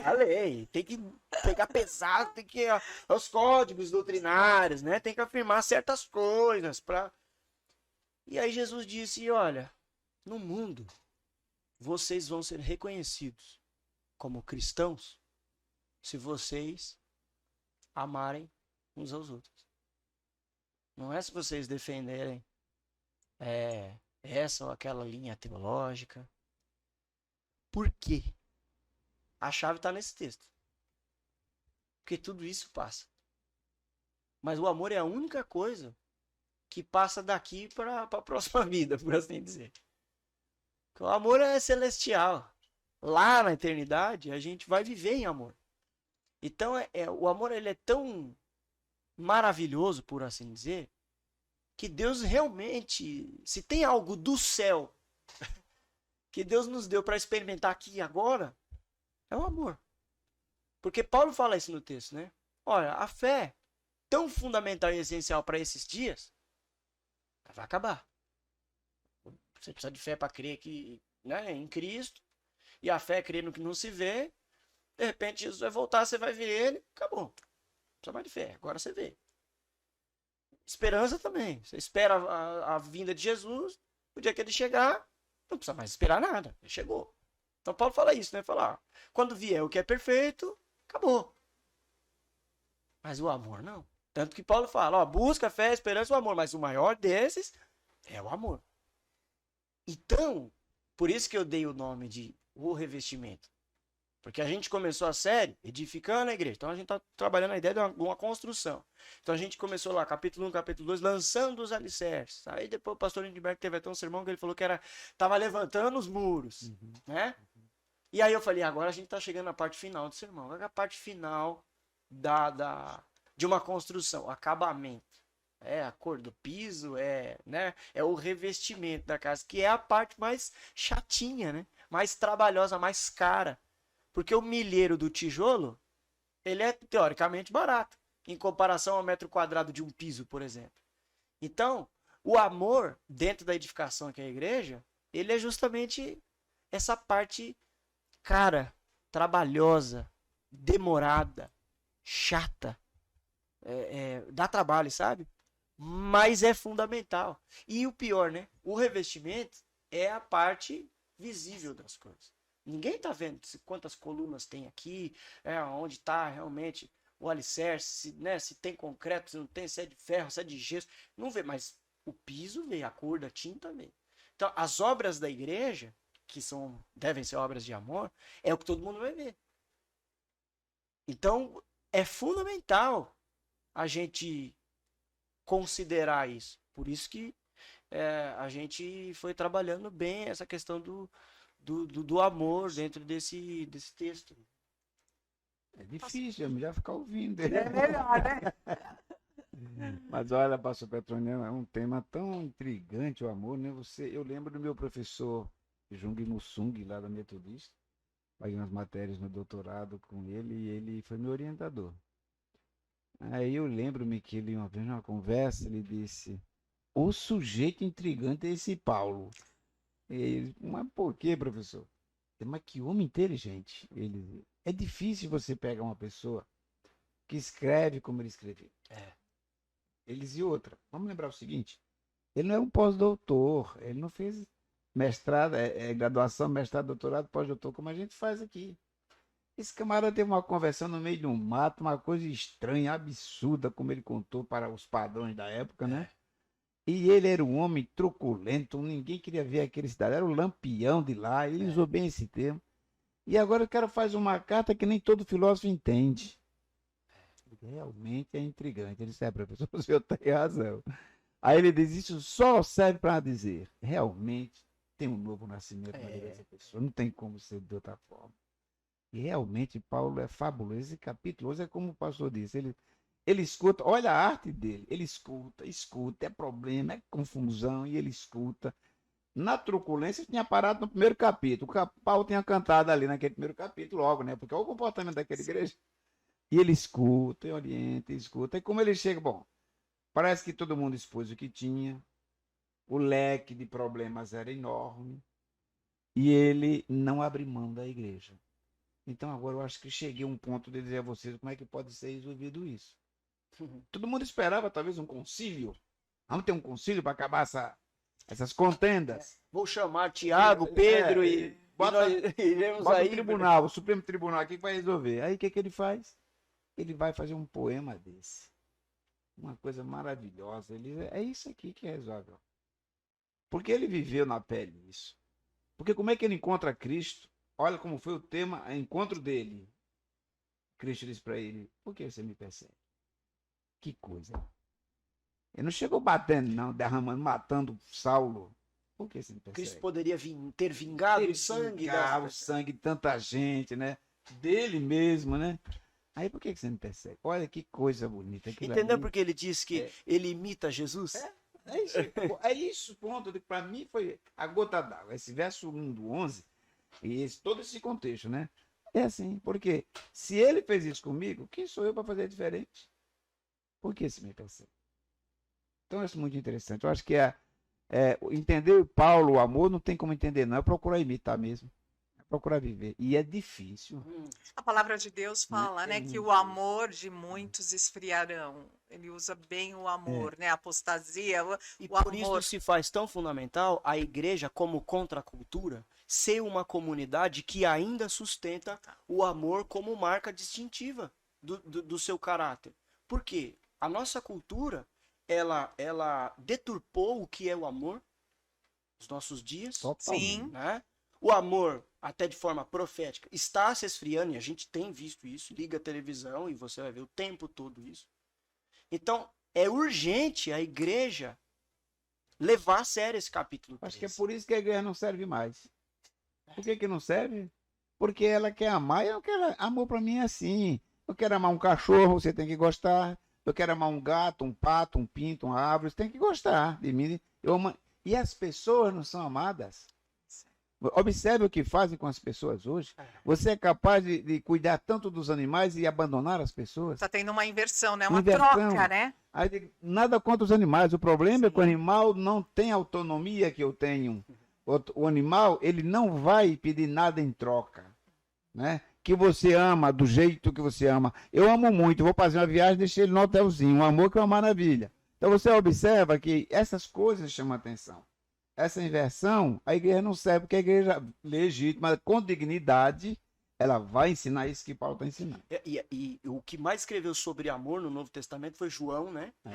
A lei. Tem que pegar pesado, tem que os códigos doutrinários, né? Tem que afirmar certas coisas para. E aí Jesus disse, olha, no mundo vocês vão ser reconhecidos como cristãos se vocês amarem uns aos outros. Não é se vocês defenderem essa ou aquela linha teológica. Por quê? A chave está nesse texto. Porque tudo isso passa. Mas o amor é a única coisa que passa daqui para a próxima vida, por assim dizer. Porque o amor é celestial. Lá na eternidade, a gente vai viver em amor. Então, o amor ele é tão maravilhoso, por assim dizer, que Deus realmente, se tem algo do céu que Deus nos deu para experimentar aqui e agora, é o amor. Porque Paulo fala isso no texto, né? Olha, a fé, tão fundamental e essencial para esses dias, vai acabar. Você precisa de fé para crer que, né, em Cristo, e a fé é crer no que não se vê. De repente Jesus vai voltar, você vai ver ele, acabou. Não precisa mais de fé, agora você vê. Esperança também. Você espera a vinda de Jesus, o dia que ele chegar, não precisa mais esperar nada, ele chegou. Então Paulo fala isso, né? Fala, quando vier o que é perfeito, acabou. Mas o amor não. Tanto que Paulo fala, busca a fé, a esperança e o amor, mas o maior desses é o amor. Então, por isso que eu dei o nome de o revestimento. Porque a gente começou a série edificando a igreja. Então a gente está trabalhando a ideia de uma construção. Então a gente começou lá, capítulo 1, capítulo 2, lançando os alicerces. Aí depois o pastor Lindbergh teve até um sermão que ele falou que estava levantando os muros. Né? E aí eu falei, agora a gente está chegando na parte final do sermão. É a parte final de uma construção, o acabamento. A cor do piso, né? É o revestimento da casa, que é a parte mais chatinha, né? Mais trabalhosa, mais cara. Porque o milheiro do tijolo, ele é teoricamente barato. em comparação ao metro quadrado de um piso, por exemplo. Então, o amor dentro da edificação que é a igreja, ele é justamente essa parte cara, trabalhosa, demorada, chata, dá trabalho, sabe? Mas é fundamental. E o pior, né? O revestimento é a parte visível das coisas. Ninguém tá vendo quantas colunas tem aqui, onde está realmente o alicerce, né? Se tem concreto, se não tem, se é de ferro, se é de gesso. Não vê, mas o piso vê, a cor da tinta vê. Então, as obras da igreja, que devem ser obras de amor, é o que todo mundo vai ver. Então, é fundamental a gente considerar isso. Por isso que a gente foi trabalhando bem essa questão do amor dentro desse texto. É difícil, eu já ficar ouvindo. É melhor, né? Mas olha, pastor Petroniano, é um tema tão intrigante o amor, né? Eu lembro do meu professor Jung Mussung, lá da Metodista, paguei umas matérias no doutorado com ele e ele foi meu orientador. Aí eu lembro-me que ele, uma vez numa conversa, ele disse: o sujeito intrigante é esse Paulo. E ele, mas por quê, professor? Mas que homem inteligente. Ele, é difícil você pegar uma pessoa que escreve como ele escreveu. Ele dizia outra. Vamos lembrar o seguinte: ele não é um pós-doutor, ele não fez mestrado, graduação, mestrado, doutorado, pós-doutor, como a gente faz aqui. Esse camarada teve uma conversão no meio de um mato, uma coisa estranha, absurda, como ele contou para os padrões da época, né? E ele era um homem truculento, ninguém queria ver aquele cidadão, era o lampião de lá, ele usou bem esse termo. E agora o cara faz uma carta que nem todo filósofo entende. Realmente é intrigante. Ele disse: professor, o senhor tem razão. Aí ele diz: isso só serve para dizer, realmente tem um novo nascimento na vida dessa pessoa, não tem como ser de outra forma. E realmente Paulo é fabuloso. Esse capítulo hoje é como o pastor disse, ele escuta, olha a arte dele, ele escuta, é problema, é confusão, e ele escuta. Na truculência tinha parado no primeiro capítulo, Paulo tinha cantado ali naquele primeiro capítulo logo, né? Porque olha o comportamento daquela igreja. E ele escuta, e orienta, e escuta. E como ele chega, bom, parece que todo mundo expôs o que tinha, o leque de problemas era enorme, e ele não abre mão da igreja. Então agora eu acho que cheguei a um ponto de dizer a vocês como é que pode ser resolvido isso. Todo mundo esperava talvez um concílio. Vamos ter um concílio para acabar essas contendas. Vou chamar Tiago, Pedro e nós iremos bota aí. o tribunal, o Supremo Tribunal aqui que vai resolver. Aí o que ele faz? Ele vai fazer um poema desse. Uma coisa maravilhosa. É isso aqui que resolve. Porque ele viveu na pele isso. Porque como é que ele encontra Cristo? Olha como foi o tema, o encontro dele. Cristo disse para ele: por que você me persegue? Que coisa. Ele não chegou batendo, não, derramando, matando Saulo. Por que você me persegue? Cristo poderia ter vingado o sangue o sangue de tanta gente, né? Dele mesmo, né? Aí por que você me persegue? Olha que coisa bonita. Entendeu porque ele disse que ele imita Jesus? É isso, ponto. Para mim foi a gota d'água. Esse verso 1 do 11, e todo esse contexto, né? É assim, porque se ele fez isso comigo, quem sou eu para fazer diferente? Por que se me persegue? Então, isso é muito interessante. Eu acho que entender Paulo, o amor, não tem como entender, não. É procurar imitar mesmo. É procurar viver. E é difícil. A palavra de Deus fala, né, que o amor de muitos esfriarão. Ele usa bem o amor, né? A apostasia, E o por amor. isso se faz tão fundamental a igreja, como contracultura, ser uma comunidade que ainda sustenta o amor como marca distintiva do seu caráter. Por quê? A nossa cultura, ela deturpou o que é o amor nos nossos dias. Sim. Né? O amor, até de forma profética, está se esfriando, e a gente tem visto isso. Liga a televisão e você vai ver o tempo todo isso. Então, é urgente a igreja levar a sério esse capítulo 3. Acho que é por isso que a igreja não serve mais. Por que não serve? Porque ela quer amar, amor para mim é assim. Eu quero amar um cachorro, você tem que gostar. Eu quero amar um gato, um pato, um pinto, uma árvore, você tem que gostar de mim. Eu amo. E as pessoas não são amadas. Observe o que fazem com as pessoas hoje. Você é capaz de cuidar tanto dos animais e abandonar as pessoas? Está tendo uma inversão, né? Uma Inversão. troca, né? Aí, nada contra os animais. O problema é que o animal não tem a autonomia que eu tenho. O animal, ele não vai pedir nada em troca, né? Que você ama do jeito que você ama. Eu amo muito, vou fazer uma viagem, deixei ele no hotelzinho. Um amor que é uma maravilha. Então você observa que essas coisas chamam a atenção. Essa inversão, a igreja não serve, porque a igreja legítima, com dignidade, ela vai ensinar isso que Paulo está ensinando. E o que mais escreveu sobre amor no Novo Testamento foi João, né? Uhum.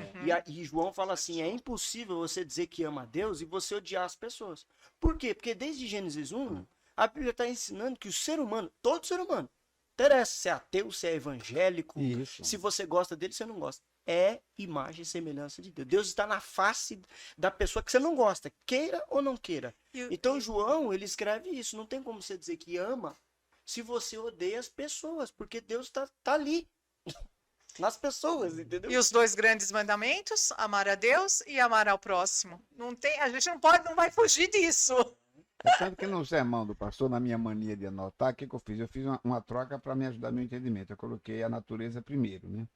E João fala assim, é impossível você dizer que ama a Deus e você odiar as pessoas. Por quê? Porque desde Gênesis 1, a Bíblia está ensinando que o ser humano, todo ser humano, interessa se é ateu, se é evangélico, Isso. se você gosta dele, se você não gosta. É imagem e semelhança de Deus. Deus está na face da pessoa que você não gosta, queira ou não queira. Então João, ele escreve isso. Não tem como você dizer que ama se você odeia as pessoas, porque Deus tá ali. Nas pessoas, entendeu? E os 2 grandes mandamentos, amar a Deus e amar ao próximo. Não tem, a gente não vai fugir disso. É tanto que no sermão do pastor, na minha mania de anotar, o que eu fiz? Eu fiz uma troca para me ajudar no entendimento. Eu coloquei a natureza primeiro, né?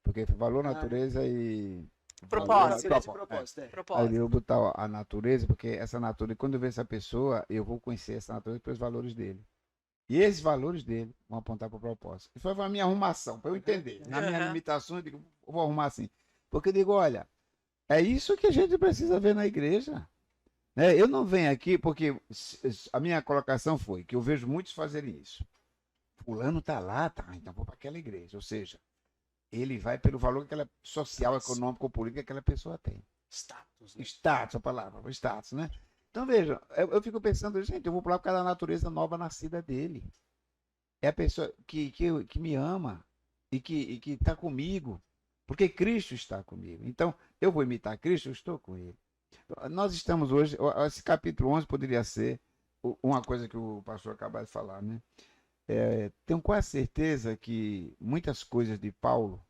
Porque valor, natureza e... Propósito. Aí eu vou botar a natureza, porque essa natureza, quando eu ver essa pessoa, eu vou conhecer essa natureza pelos valores dele. E esses valores dele vão apontar para o propósito. Isso foi a minha arrumação, para eu entender. Na minha limitação, eu digo, eu vou arrumar assim. Porque eu digo, olha, é isso que a gente precisa ver na igreja. Né? Eu não venho aqui porque a minha colocação foi que eu vejo muitos fazerem isso. Fulano está lá, tá, então vou para aquela igreja. Ou seja, ele vai pelo valor que aquela social, econômico ou político que aquela pessoa tem. Status, né? Status, a palavra, status, né? Então, veja, eu fico pensando, gente, eu vou pular por causa da natureza nova nascida dele. É a pessoa que me ama e que está comigo, porque Cristo está comigo. Então, eu vou imitar Cristo, eu estou com ele. Nós estamos hoje, esse capítulo 11 poderia ser uma coisa que o pastor acabou de falar, né? Tenho quase certeza que muitas coisas de Paulo,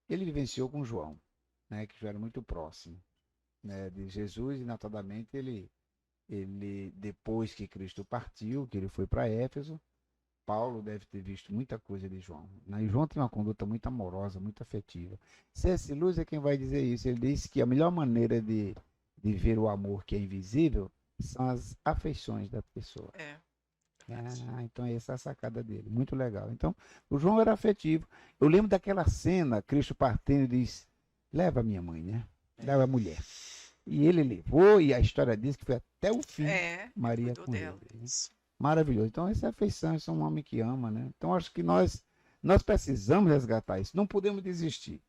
ele vivenciou com João, né? Que já era muito próximo. Né, de Jesus, e notadamente ele depois que Cristo partiu, que ele foi para Éfeso, Paulo deve ter visto muita coisa de João. Né? E João tem uma conduta muito amorosa, muito afetiva. C.S. Lewis é quem vai dizer isso. Ele diz que a melhor maneira de ver o amor que é invisível são as afeições da pessoa. Então essa é a sacada dele, muito legal. Então o João era afetivo. Eu lembro daquela cena, Cristo partindo e diz, leva a minha mãe, né? Leva a mulher. E ele levou, e a história diz que foi até o fim. Maria com ele. Maravilhoso. Então, essa é a afeição, esse é um homem que ama, né? Então, acho que nós precisamos resgatar isso. Não podemos desistir.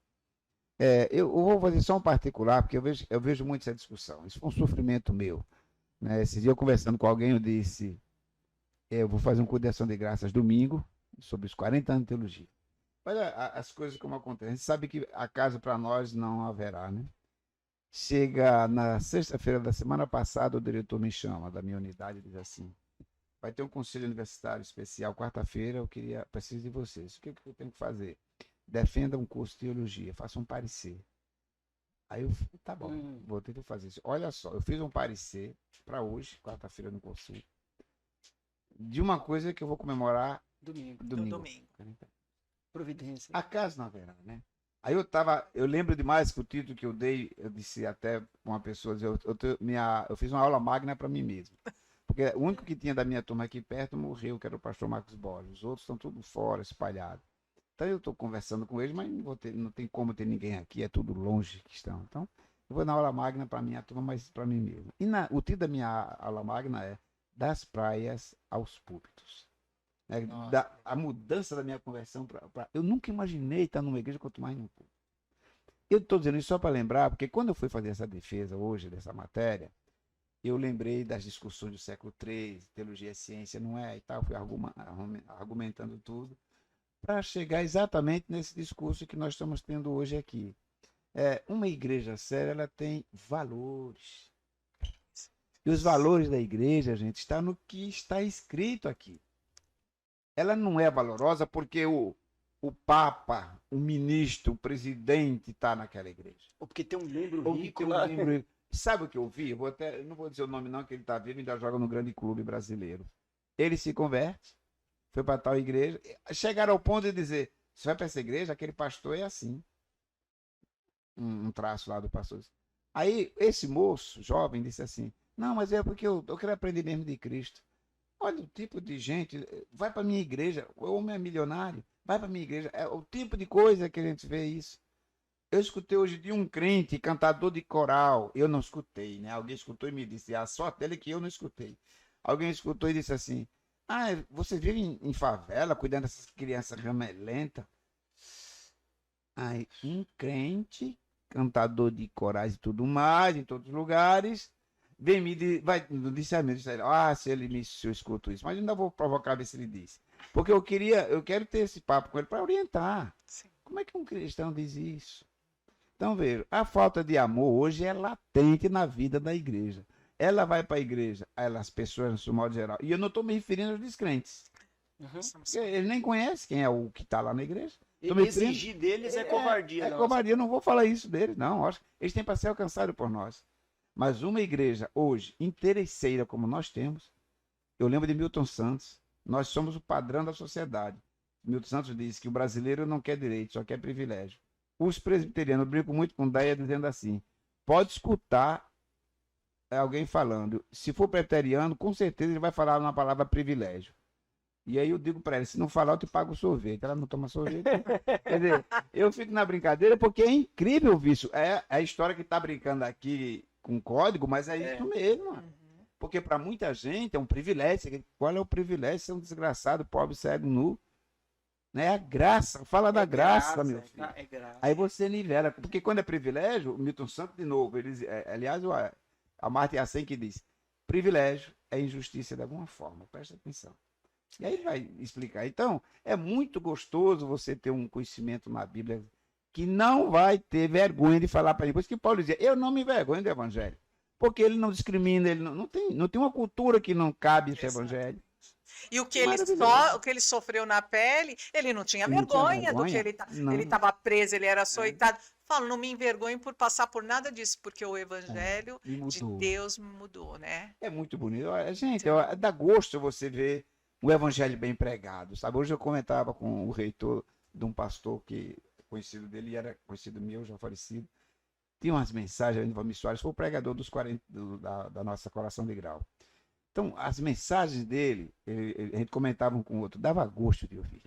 Eu vou fazer só um particular, porque eu vejo muito essa discussão. Isso foi um sofrimento meu. Né? Esse dia, eu conversando com alguém, eu disse, eu vou fazer um curso de ação de graças domingo, sobre os 40 anos de teologia. Olha as coisas como acontecem. A gente sabe que acaso para nós não haverá, né? Chega na sexta-feira da semana passada, o diretor me chama da minha unidade e diz assim, vai ter um conselho universitário especial quarta-feira, preciso de vocês. O que eu tenho que fazer? Defenda um curso de teologia, faça um parecer. Aí eu falei, tá bom, vou ter que fazer isso. Olha só, eu fiz um parecer para hoje, quarta-feira no conselho, de uma coisa que eu vou comemorar domingo. Providência. Acaso não haverá, né? Aí eu lembro demais que o título que eu dei, eu disse até uma pessoa, eu fiz uma aula magna para mim mesmo. Porque o único que tinha da minha turma aqui perto morreu, que era o pastor Marcos Borges. Os outros estão tudo fora, espalhados. Então eu estou conversando com eles, mas não tem como ter ninguém aqui, é tudo longe que estão. Então, eu vou na aula magna para minha turma, mas para mim mesmo. E o título da minha aula magna é Das Praias aos Púlpitos. A mudança da minha conversão eu nunca imaginei estar numa igreja, quanto mais num púlpito. Eu estou dizendo isso só para lembrar, porque quando eu fui fazer essa defesa hoje dessa matéria, eu lembrei das discussões do século III, teologia e ciência, não é? E tal, fui argumentando tudo, para chegar exatamente nesse discurso que nós estamos tendo hoje aqui. Uma igreja séria, ela tem valores. E os valores da igreja, gente, está no que está escrito aqui. Ela não é valorosa porque o Papa, o ministro, o presidente está naquela igreja. Ou porque tem um membro rico lá. Sabe o que eu vi? Eu não vou dizer o nome não, que ele está vivo e ainda joga no grande clube brasileiro. Ele se converte, foi para tal igreja, chegaram ao ponto de dizer, você vai para essa igreja, aquele pastor é assim. Um traço lá do pastor. Aí esse moço, jovem, disse assim, não, mas é porque eu quero aprender mesmo de Cristo. Olha o tipo de gente, vai para minha igreja, o homem é milionário, vai para minha igreja, é o tipo de coisa que a gente vê isso. Eu escutei hoje de um crente, cantador de coral, eu não escutei, né? Alguém escutou e me disse, a sorte dele é que eu não escutei. Alguém escutou e disse assim, você vive em favela, cuidando dessas crianças ramelentas? Aí, um crente, cantador de corais e tudo mais, em todos os lugares, vem me disse a mim, se eu escuto isso, mas ainda vou provocar ver se ele disse. Porque eu quero ter esse papo com ele para orientar. Sim. Como é que um cristão diz isso? Então, veja, a falta de amor hoje é latente na vida da igreja. Ela vai para a igreja, as pessoas, no modo geral, e eu não estou me referindo aos descrentes. Porque ele nem conhece quem é o que está lá na igreja. Exigir deles é covardia. É covardia, não vou falar isso deles, não. Acho que eles têm para ser alcançados por nós. Mas uma igreja hoje, interesseira como nós temos, eu lembro de Milton Santos, nós somos o padrão da sociedade. Milton Santos diz que o brasileiro não quer direito, só quer privilégio. Os presbiterianos brincam muito com ideia dizendo assim, pode escutar alguém falando, se for presbiteriano, com certeza ele vai falar uma palavra privilégio. E aí eu digo para ela, se não falar, eu te pago o sorvete. Ela não toma sorvete. Quer dizer, eu fico na brincadeira porque é incrível o vício. É a história que está brincando aqui com código, mas é isso mesmo. Porque para muita gente é um privilégio. Qual é o privilégio de ser um desgraçado, pobre, cego, nu? Né? A graça, fala da graça, meu filho. É graça. Aí você nivela. Porque quando é privilégio, o Milton Santos, de novo, aliás, a Amartya Sen que diz, privilégio é injustiça de alguma forma. Presta atenção. E aí ele vai explicar. Então, é muito gostoso você ter um conhecimento na Bíblia que não vai ter vergonha de falar para ele. Por isso que Paulo dizia, eu não me envergonho do Evangelho. Porque ele não discrimina, ele não tem uma cultura que não cabe esse Evangelho. E o que ele sofreu na pele, ele não tinha vergonha do que ele estava preso, ele era açoitado. Falo, não me envergonho por passar por nada disso, porque o Evangelho de Deus me mudou, né? É muito bonito. Gente, dá gosto você ver o Evangelho bem pregado, sabe? Hoje eu comentava com o reitor de um pastor que conhecido dele, era conhecido meu, já falecido. Tinha umas mensagens, Anivaldo Soares, foi o pregador dos 40 da nossa Coração de Grau. Então, as mensagens dele, a gente comentava um com o outro, dava gosto de ouvir.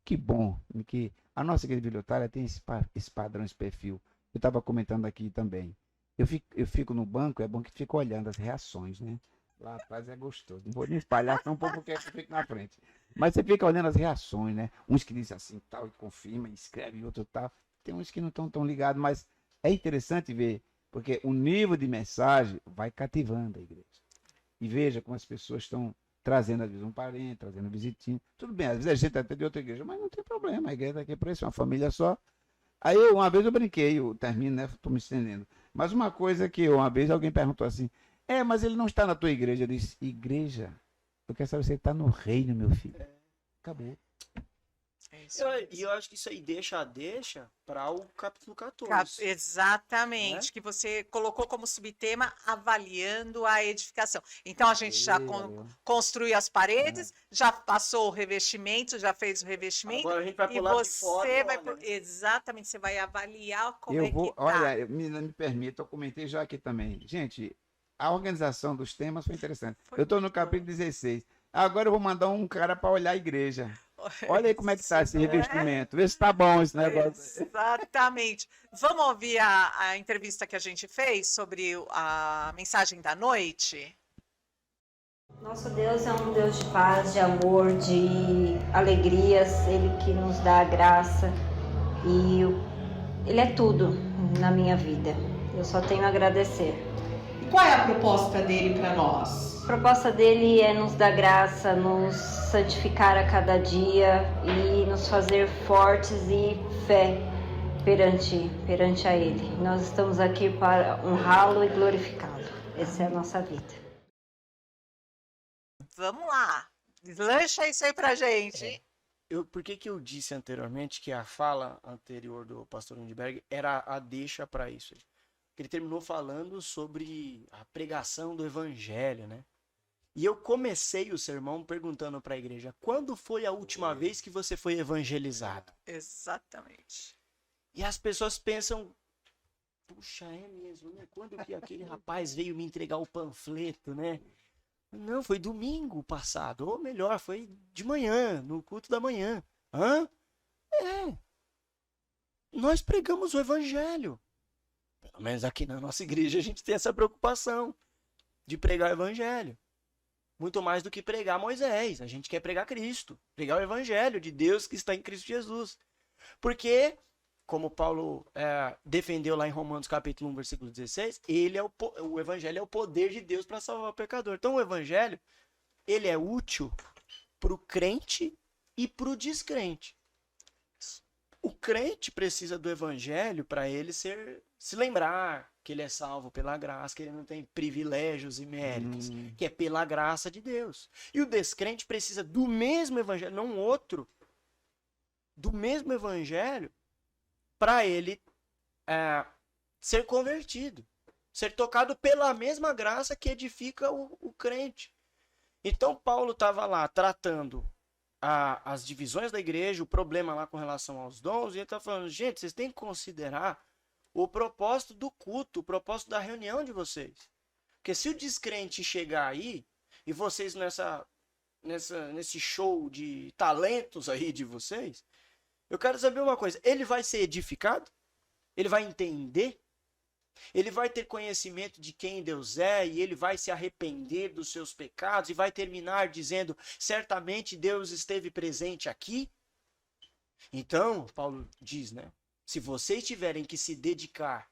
Que bom, que a nossa igreja bibliotária tem esse padrão, esse perfil. Eu estava comentando aqui também. Eu fico no banco, é bom que fico olhando as reações, né? Lá atrás é gostoso. Não vou nem espalhar, só um pouco porque eu fico na frente. Mas você fica olhando as reações, né? Uns que dizem assim, tal, e confirma, e escreve, e outro tal. Tem uns que não estão tão ligados, mas é interessante ver, porque o nível de mensagem vai cativando a igreja. E veja como as pessoas estão trazendo, às vezes, um parente, trazendo um visitinho. Tudo bem, às vezes a gente até de outra igreja, mas não tem problema, a igreja está aqui para isso, é uma família só. Aí, uma vez eu brinquei, eu termino, né? Estou me estendendo. Mas uma coisa que uma vez alguém perguntou assim, mas ele não está na tua igreja. Eu disse, igreja? Eu quero saber se ele está no reino, meu filho. Acabou. E eu acho que isso aí deixa para o capítulo 14. Exatamente, né? que você colocou como subtema avaliando a edificação. Então a gente já construiu as paredes, já passou o revestimento, já fez o revestimento. Agora a gente vai e pular de você fora. vai exatamente, você vai avaliar como que tá. Olha, me permita, eu comentei já aqui também. Gente, a organização dos temas foi interessante. Eu estou no capítulo 16. Agora eu vou mandar um cara para olhar a igreja. Olha aí como é que está esse revestimento. Vê se está bom esse negócio. Exatamente. Vamos ouvir a entrevista que a gente fez sobre a mensagem da noite? Nosso Deus é um Deus de paz, de amor, de alegrias. Ele que nos dá a graça. E Ele é tudo na minha vida. Eu só tenho a agradecer. Qual é a proposta dele para nós? A proposta dele é nos dar graça, nos santificar a cada dia e nos fazer fortes e fé perante a Ele. Nós estamos aqui para honrá-lo e glorificá-lo. Essa é a nossa vida. Vamos lá, deslancha isso aí pra gente. Por que eu disse anteriormente que a fala anterior do pastor Lindbergh era a deixa para isso? que ele terminou falando sobre a pregação do evangelho, né? E eu comecei o sermão perguntando para a igreja: quando foi a última vez que você foi evangelizado? Exatamente. E as pessoas pensam: puxa, é mesmo, né? Quando que aquele rapaz veio me entregar o panfleto, né? Não, foi domingo passado, ou melhor, foi de manhã, no culto da manhã. Hã? É. Nós pregamos o evangelho. Pelo menos aqui na nossa igreja a gente tem essa preocupação de pregar o evangelho. Muito mais do que pregar Moisés. A gente quer pregar Cristo, pregar o evangelho de Deus que está em Cristo Jesus. Porque, como Paulo defendeu lá em Romanos capítulo 1, versículo 16, o evangelho é o poder de Deus para salvar o pecador. Então o evangelho, ele é útil para o crente e para o descrente. O crente precisa do evangelho para ele se lembrar que ele é salvo pela graça, que ele não tem privilégios e méritos, que é pela graça de Deus. E o descrente precisa do mesmo evangelho, não outro, do mesmo evangelho, para ele ser convertido, ser tocado pela mesma graça que edifica o crente. Então Paulo estava lá tratando as divisões da igreja, o problema lá com relação aos dons, e ele está falando: gente, vocês têm que considerar o propósito do culto, o propósito da reunião de vocês. Porque se o descrente chegar aí, e vocês nesse show de talentos aí de vocês, eu quero saber uma coisa: ele vai ser edificado? Ele vai entender? Ele vai ter conhecimento de quem Deus é e ele vai se arrepender dos seus pecados e vai terminar dizendo: certamente Deus esteve presente aqui? Então, Paulo diz, né? Se vocês tiverem que se dedicar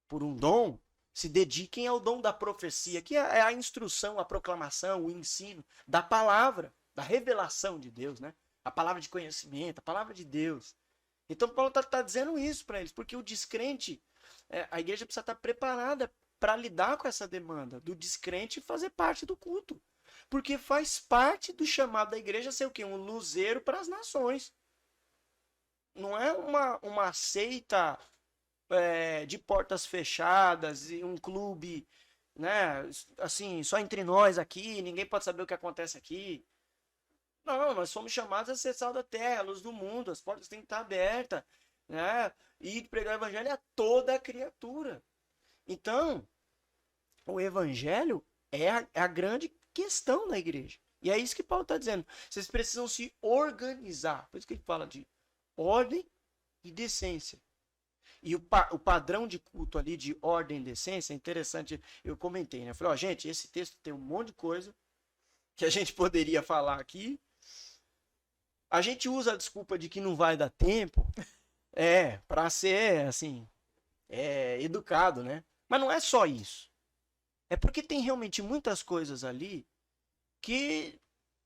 por um dom, se dediquem ao dom da profecia, que é a instrução, a proclamação, o ensino da palavra, da revelação de Deus, né? A palavra de conhecimento, a palavra de Deus. Então Paulo está dizendo isso para eles, porque o descrente, a igreja precisa estar preparada para lidar com essa demanda do descrente fazer parte do culto. Porque faz parte do chamado da igreja ser o quê? Um luzeiro para as nações. Não é uma seita de portas fechadas e um clube, né, assim, só entre nós aqui, ninguém pode saber o que acontece aqui. Não, nós somos chamados a ser sal da terra, a luz do mundo, as portas têm que estar abertas, né? E pregar o evangelho a toda a criatura. Então, o evangelho é a grande questão da igreja. E é isso que Paulo está dizendo. Vocês precisam se organizar. Por isso que ele fala de ordem e decência. E o padrão de culto ali de ordem e decência é interessante. Eu comentei, né? Eu falei, gente, esse texto tem um monte de coisa que a gente poderia falar aqui. A gente usa a desculpa de que não vai dar tempo para ser, assim, educado, né? Mas não é só isso. É porque tem realmente muitas coisas ali que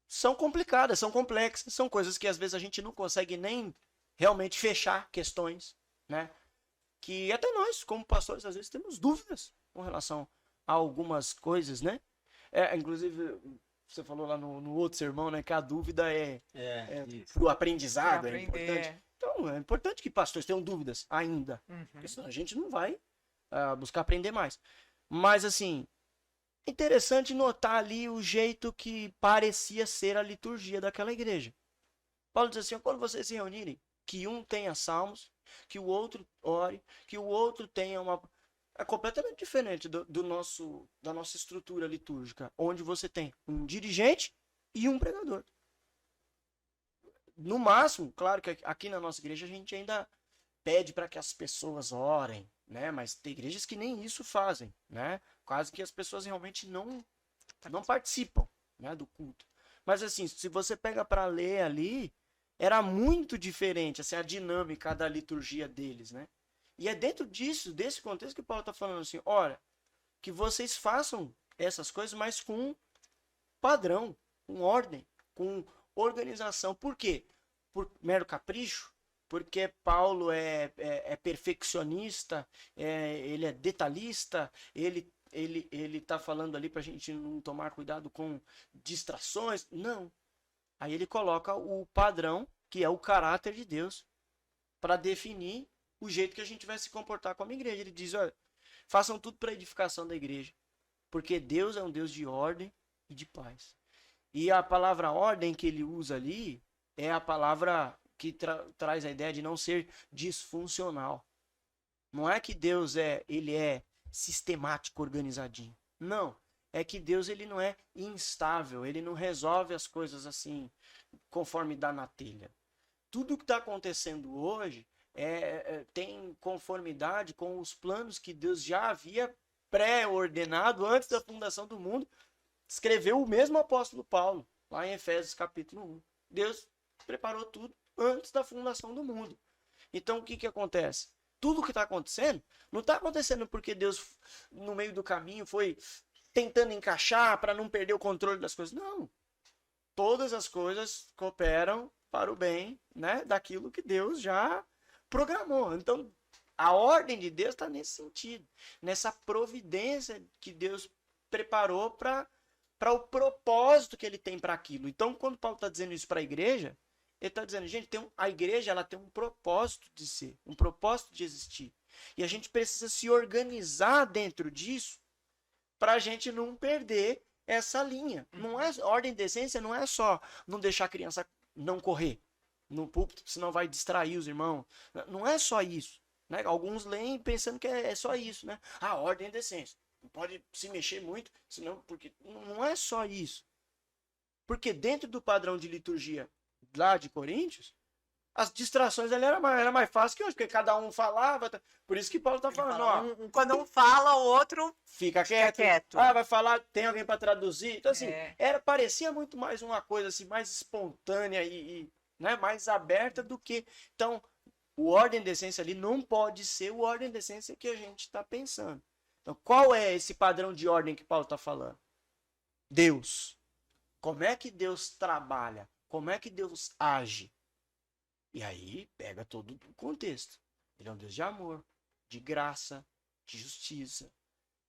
são complicadas, são complexas, são coisas que às vezes a gente não consegue nem realmente fechar questões, né? Que até nós, como pastores, às vezes temos dúvidas com relação a algumas coisas, né? Inclusive, você falou lá no outro sermão, né, que a dúvida pro aprendizado, é importante. Então, é importante que pastores tenham dúvidas ainda, porque senão a gente não vai buscar aprender mais. Mas, assim, interessante notar ali o jeito que parecia ser a liturgia daquela igreja. Paulo diz assim: quando vocês se reunirem, que um tenha salmos, que o outro ore, que o outro tenha uma... É completamente diferente da nossa estrutura litúrgica, onde você tem um dirigente e um pregador. No máximo, claro que aqui na nossa igreja a gente ainda pede para que as pessoas orem, né? Mas tem igrejas que nem isso fazem, né? Quase que as pessoas realmente não participam, né, do culto. Mas assim, se você pega para ler ali, era muito diferente assim, a dinâmica da liturgia deles, né? E é dentro desse contexto que Paulo está falando assim: olha, que vocês façam essas coisas, mas com padrão, com ordem, com organização. Por quê? Por mero capricho? Porque Paulo é perfeccionista, ele é detalhista, ele está falando ali para a gente não tomar cuidado com distrações. Não. Aí ele coloca o padrão, que é o caráter de Deus, para definir o jeito que a gente vai se comportar como igreja. Ele diz: olha, façam tudo para a edificação da igreja. Porque Deus é um Deus de ordem e de paz. E a palavra ordem que ele usa ali é a palavra que traz a ideia de não ser disfuncional. Não é que Deus ele é sistemático, organizadinho. Não. É que Deus ele não é instável. Ele não resolve as coisas assim, conforme dá na telha. Tudo que está acontecendo hoje tem conformidade com os planos que Deus já havia pré-ordenado antes da fundação do mundo. Escreveu o mesmo apóstolo Paulo, lá em Efésios capítulo 1. Deus preparou tudo antes da fundação do mundo. Então, o que acontece? Tudo que está acontecendo, não está acontecendo porque Deus, no meio do caminho, foi tentando encaixar para não perder o controle das coisas. Não. Todas as coisas cooperam para o bem, né, daquilo que Deus já programou. Então, a ordem de Deus está nesse sentido, nessa providência que Deus preparou para o propósito que ele tem para aquilo. Então, quando Paulo está dizendo isso para a igreja, ele está dizendo, gente, a igreja ela tem um propósito de ser, um propósito de existir. E a gente precisa se organizar dentro disso para a gente não perder essa linha. Não é ordem de essência, não é só não deixar a criança não correr no púlpito, senão vai distrair os irmãos. Não é só isso. Né? Alguns leem pensando que é só isso, né? A ordem é decência. Não pode se mexer muito, senão, porque não é só isso. Porque dentro do padrão de liturgia lá de Coríntios, as distrações ali era mais fácil que hoje, porque cada um falava. Por isso que Paulo está falando, ó. Quando um fala, o outro fica quieto. Ah, vai falar, tem alguém para traduzir. Então, assim, parecia muito mais uma coisa assim, mais espontânea e né, mais aberta do que. Então, o ordem de essência ali não pode ser o ordem de essência que a gente está pensando. Então, qual é esse padrão de ordem que Paulo está falando? Deus. Como é que Deus trabalha? Como é que Deus age? E aí, pega todo o contexto. Ele é um Deus de amor, de graça, de justiça.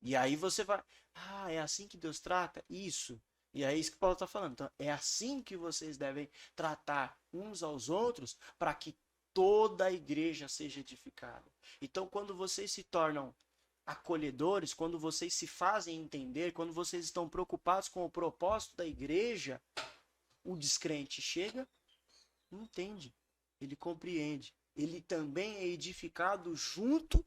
E aí você vai... Ah, é assim que Deus trata? Isso. E é isso que Paulo está falando. Então, é assim que vocês devem tratar uns aos outros para que toda a igreja seja edificada. Então, quando vocês se tornam acolhedores, quando vocês se fazem entender, quando vocês estão preocupados com o propósito da igreja, o descrente chega, entende, ele compreende. Ele também é edificado junto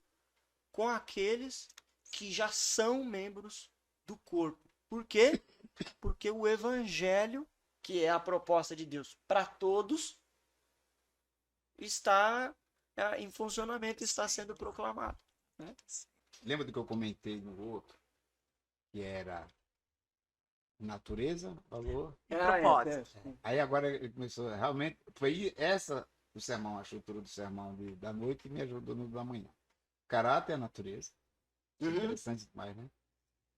com aqueles que já são membros do corpo. Por quê? Porque o evangelho, que é a proposta de Deus para todos, está em funcionamento, está sendo proclamado. Né? Lembra do que eu comentei no outro? Que era natureza, valor e propósito. Aí agora ele começou, realmente, foi essa o sermão, a estrutura do sermão da noite que me ajudou no da manhã. Caráter é a natureza. Interessante demais, né?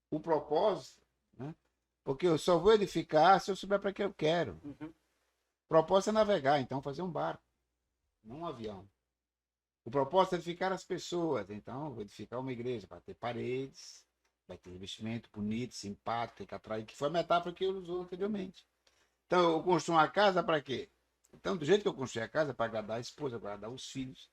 O propósito, né? Porque eu só vou edificar se eu souber para que eu quero. O propósito é navegar, então fazer um barco, não um avião. O propósito é edificar as pessoas, então vou edificar uma igreja para ter paredes, vai ter revestimento bonito, simpático, que atrai, que foi a metáfora que eu usou anteriormente. Então eu construo uma casa para quê? Então, do jeito que eu construí a casa, para agradar a esposa, para agradar os filhos.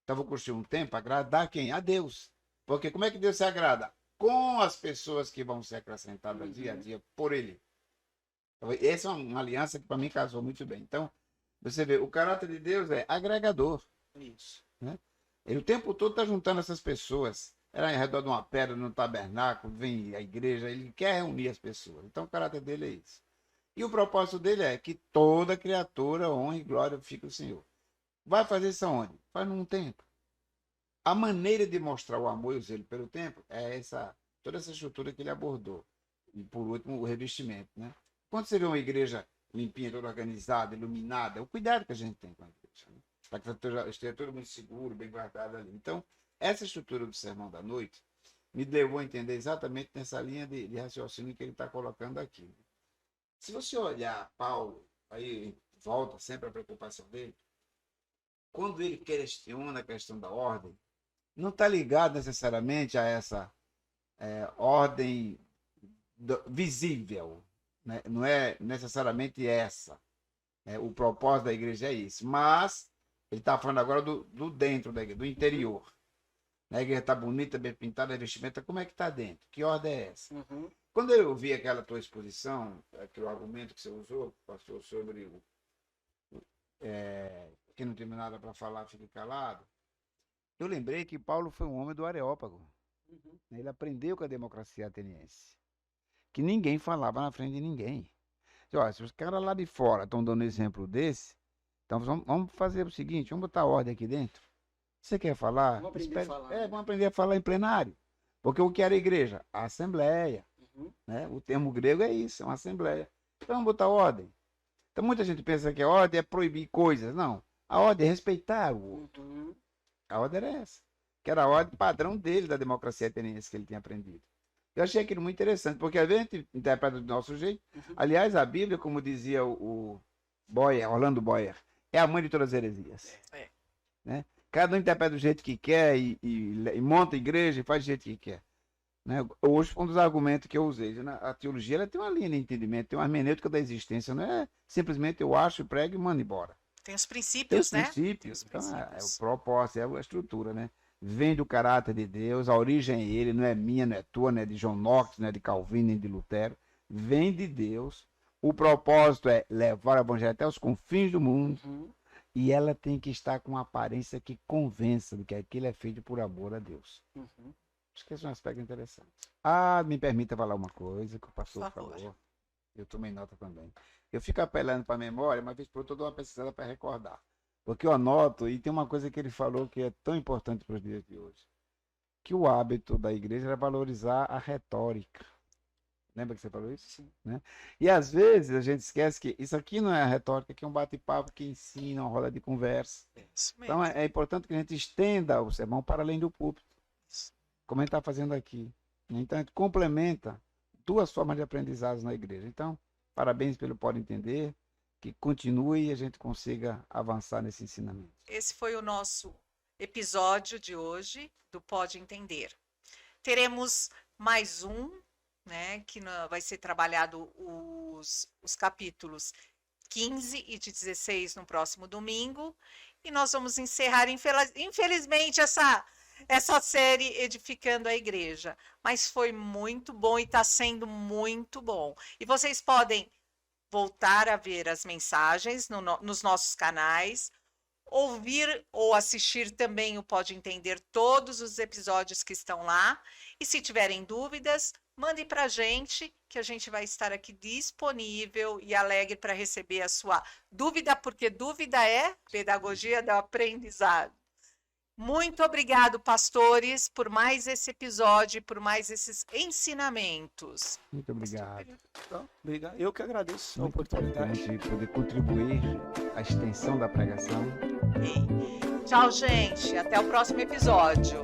Então, eu vou construir um templo para agradar quem? A Deus. Porque como é que Deus se agrada? Com as pessoas que vão ser acrescentadas dia a dia por Ele. Então, essa é uma aliança que para mim casou muito bem. Então, você vê, o caráter de Deus é agregador. Isso. Né? Ele o tempo todo está juntando essas pessoas. Era ao redor de uma pedra, no tabernáculo, vem a igreja, ele quer reunir as pessoas. Então, o caráter dele é isso. E o propósito dele é que toda criatura honre e glorifique o Senhor. Vai fazer isso aonde? Faz num templo. A maneira de mostrar o amor e o zelo pelo templo é toda essa estrutura que ele abordou. E, por último, o revestimento. Né? Quando você vê uma igreja limpinha, toda organizada, iluminada, o cuidado que a gente tem com a igreja. Né? Para que esteja tudo muito seguro, bem guardado ali. Então, essa estrutura do Sermão da Noite me levou a entender exatamente nessa linha de raciocínio que ele está colocando aqui. Se você olhar Paulo, aí volta sempre a preocupação dele, quando ele questiona a questão da ordem, não está ligado necessariamente a essa ordem visível, né? Não é necessariamente essa. O propósito da igreja é isso, mas ele está falando agora do dentro da igreja, do interior. A igreja está bonita, bem pintada, a vestimenta, como é que está dentro? Que ordem é essa? Uhum. Quando eu vi aquela tua exposição, aquele argumento que você usou, pastor, sobre o quem não tem nada para falar, fique calado, eu lembrei que Paulo foi um homem do Areópago. Uhum. Ele aprendeu com a democracia ateniense, que ninguém falava na frente de ninguém. Olha, se os caras lá de fora estão dando exemplo desse, então vamos fazer o seguinte, vamos botar ordem aqui dentro. Você quer falar? Vamos aprender a falar, né? Vamos aprender a falar em plenário. Porque o que era a igreja? A assembleia. Uhum. Né? O termo grego é isso, é uma assembleia. Então vamos botar ordem. Então muita gente pensa que a ordem é proibir coisas. Não. A ordem é respeitar o outro. Uhum. A ordem era essa. Que era a ordem padrão dele, da democracia ateniense que ele tinha aprendido. Eu achei aquilo muito interessante, porque às vezes a gente interpreta do nosso jeito. Uhum. Aliás, a Bíblia, como dizia o Boyer, Orlando Boyer, é a mãe de todas as heresias. Né? Cada um interpreta do jeito que quer e monta a igreja e faz do jeito que quer. Né? Hoje foi um dos argumentos que eu usei. A teologia ela tem uma linha de entendimento, tem uma hermenêutica da existência. Não é simplesmente eu acho, prego e mando embora. Tem os Tem princípios, os né? princípios. Tem os Então, é princípios. o propósito, é a estrutura, né? Vem do caráter de Deus, a origem é ele, não é minha, não é tua, não é de John Knox, não é de Calvino, nem de Lutero. Vem de Deus. O propósito é levar o evangelho até os confins do mundo. Uhum. E ela tem que estar com uma aparência que convença de que aquilo é feito por amor a Deus. Uhum. Acho que esse é um aspecto interessante. Ah, me permita falar uma coisa que o pastor Por favor. falou. Eu tomei nota também. Eu fico apelando para a memória, mas vez por outra eu dou uma pesquisada para recordar. Porque eu anoto, e tem uma coisa que ele falou que é tão importante para os dias de hoje. Que o hábito da igreja era valorizar a retórica. Lembra que você falou isso? Sim. Né? E às vezes a gente esquece que isso aqui não é a retórica, que é um bate-papo que ensina, uma roda de conversa. Isso mesmo. Então é importante que a gente estenda o sermão para além do púlpito, como a gente está fazendo aqui. Então a gente complementa duas formas de aprendizado na igreja. Então, parabéns pelo Pode Entender, que continue e a gente consiga avançar nesse ensinamento. Esse foi o nosso episódio de hoje do Pode Entender. Teremos mais um, né, que vai ser trabalhado os capítulos 15 e de 16 no próximo domingo. E nós vamos encerrar, infelizmente, essa série Edificando a Igreja. Mas foi muito bom e está sendo muito bom. E vocês podem voltar a ver as mensagens nos nossos canais, ouvir ou assistir também o Pode Entender todos os episódios que estão lá. E se tiverem dúvidas, mande para a gente, que a gente vai estar aqui disponível e alegre para receber a sua dúvida, porque dúvida é pedagogia do aprendizado. Muito obrigado, pastores, por mais esse episódio, por mais esses ensinamentos. Muito obrigado. Então, obrigado. Eu que agradeço a Muito oportunidade. importante poder contribuir à extensão da pregação. Tchau, gente. Até o próximo episódio.